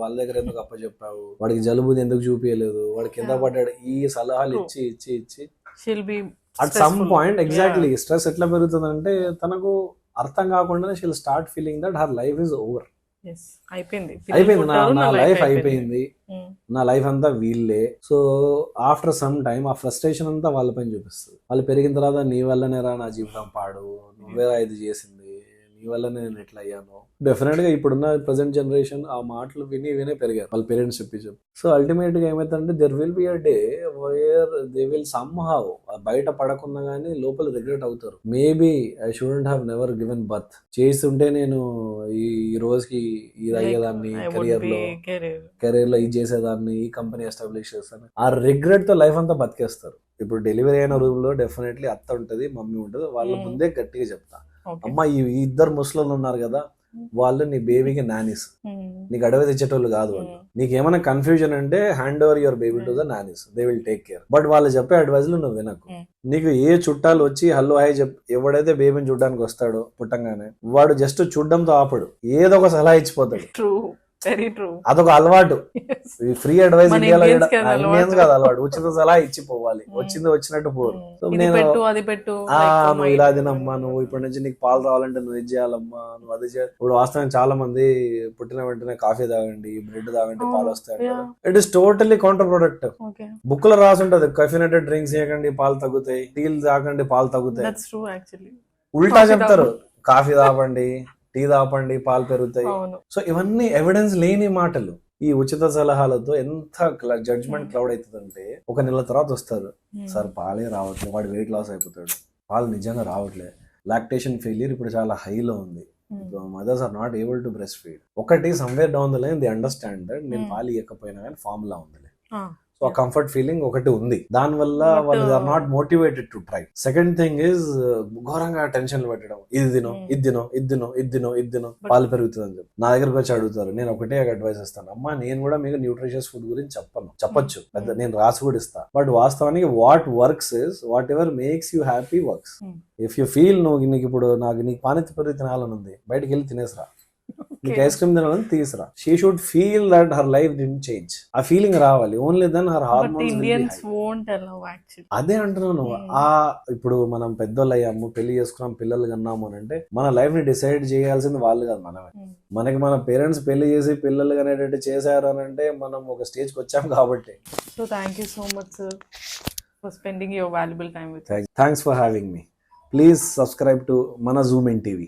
వాళ్ళ దగ్గర ఎందుకు అప్పచెప్పావు, వాడికి జలుబు ఎందుకు చూపించలేదు, వాడు కింద పడ్డాడు, ఈ సలహాలు ఇచ్చి ఇచ్చి ఇచ్చి at some point exactly stress ఎట్లా పెరుగుతుందంటే తనకు అర్థం కాకుండానే she'll start feeling that her life is over. అయిపోయింది, నా లైఫ్ అయిపోయింది, నా లైఫ్ అంతా వీళ్ళే. సో ఆఫ్టర్ సమ్ టైమ్ ఆ ఫ్రస్ట్రేషన్ అంతా వాళ్ళపైన చూపిస్తుంది. వాళ్ళు పెరిగిన తర్వాత నీ వల్లనే రా నా జీవితం పాడు, నువ్వేరా ఇది చేసింది, నీ వల్లనే నేను ఎట్లా అయ్యాను. డెఫినెట్ గా ఇప్పుడున్న ప్రజెంట్ జనరేషన్ ఆ మాటలు వినే పెరిగారు వాళ్ళ పేరెంట్స్ చెప్పి. సో అల్టిమేట్ గా ఏమైతుందంటే there will be a day where they will some how బయట పడకున్నా గానీ లోపల రిగ్రెట్ అవుతారు. Maybe I shouldn't have never given birth, చేస్తుంటే నేను ఈ రోజుకి ఇది అయ్యేదాన్ని, కెరీర్ లో ఇది చేసేదాన్ని, ఈ కంపెనీ ఎస్టాబ్లిష్ చేస్తాను, ఆ రిగ్రెట్ తో లైఫ్ అంతా బతికేస్తారు. ఇప్పుడు డెలివరీ అయిన రూమ్ లో డెఫినెట్లీ అత్త ఉంటది, మమ్మీ ఉంటది, వాళ్ళ ముందే గట్టిగా చెప్తా, అమ్మ ఈ 2 ముసలోళ్ళు ఉన్నారు కదా వాళ్ళు నీ బేబీకి నానీస్, నీకు అడవి తెచ్చేటోళ్ళు కాదు వాళ్ళు. నీకేమైనా కన్ఫ్యూజన్ అంటే hand over your baby to the Nani's, they will take care. But వాళ్ళు చెప్పే అడ్వైజ్ లో నువ్వు వినకు. నీకు ఏ చుట్టాలు వచ్చి హలో హాయ్ ఎవడైతే బేబీని చూడడానికి వస్తాడో పుట్టంగానే వాడు జస్ట్ చూడడంతో ఆపడు, ఏదో ఒక సలహా ఇచ్చిపోతాడు. అదొక అలవాటు. ఫ్రీ అడ్వైస్ ఇండియాలో ఇండియన్స్ కాదు అలవాటు, ఉచిత సలహా ఇచ్చి పోవాలి, వచ్చింది వచ్చినట్టు పోరు. సో నేను నువ్వు ఇలా తినమ్మా, నువ్వు ఇప్పటి నుంచి నీకు పాలు రావాలంటే నువ్వు ఇది చేయాలమ్మా, నువ్వు అది చేయాలి. ఇప్పుడు వాస్తవం చాలా మంది పుట్టిన వెంటనే కాఫీ తాగండి, బ్రెడ్ తాగండి, పాలు వస్తాయి. It is totally counter productive. Book లో రాసి ఉంటది కఫినేటెడ్ డ్రింక్స్ చేయకండి పాలు తగ్గుతాయి, టీలు తాగండి పాలు తగ్గుతాయి. ఉల్టా చెప్తారు, కాఫీ తాగండి, టీ తాపండి, పాలు పెరుగుతాయి. సో ఇవన్నీ ఎవిడెన్స్ లేని మాటలు. ఈ ఉచిత సలహాలతో ఎంత జడ్జ్మెంట్ క్లౌడ్ అవుతుందంటే 1 నెల తర్వాత వస్తారు, సార్ పాలే రావట్లేదు, వాడు వెయిట్ లాస్ అయిపోతాడు, పాలు నిజంగా రావట్లేదు, లాక్టేషన్ ఫెయిలియర్ ఇప్పుడు చాలా హైలో ఉంది, mothers are not able to breastfeed. ఒకటి somewhere down the line they understand that నేను పాలు ఇవ్వకపోయినా కానీ ఫార్ములా ఉందిలే. సో ఆ కంఫర్ట్ ఫీలింగ్ ఒకటి ఉంది, దాని వల్ల వాళ్ళు are not motivated to try. Second thing is ఘోరంగా టెన్షన్లు పెట్టడం, ఇది తినో ఇది తినో ఇది తినో ఇది తినో ఇది తినో, పాలు పెరుగుతుంది అని చెప్పి నా దగ్గరకు వచ్చి అడుగుతారు. నేను ఒకటే అడ్వైస్ ఇస్తాను, అమ్మా నేను కూడా మీకు న్యూట్రిషియస్ ఫుడ్ గురించి చెప్పొచ్చు, నేను రాసి కూడా ఇస్తాను. బట్ వాస్తవానికి what works is what ever makes you happy works. If you feel నీకు ఇప్పుడు నీకు పానీపూరి తినాలని ఉంది, బయటకు వెళ్ళి తినేసరా, నీకు ఐస్ క్రీమ్ తినాలని తీసురా. She should feel that her life didn't change, ఆ ఫీలింగ్ రావాలి. Only then her hormones. అదే అంటున్నాను, ఆ ఇప్పుడు మనం పెద్దోళ్ళు అయ్యాము, పెళ్లి చేసుకున్నాం, పిల్లలు కన్నాము అని అంటే మన లైఫ్ ని డిసైడ్ చేయాల్సింది వాళ్ళు కాదు, మనమే. మనకి మన పేరెంట్స్ పెళ్లి చేసి పిల్లలు కనేటట్టు చేశారు అని అంటే మనం ఒక స్టేజ్కి వచ్చాం కాబట్టి. So thank you so much sir for spending your valuable time with us. Thanks for having me. Please subscribe to Mana Zoom in TV.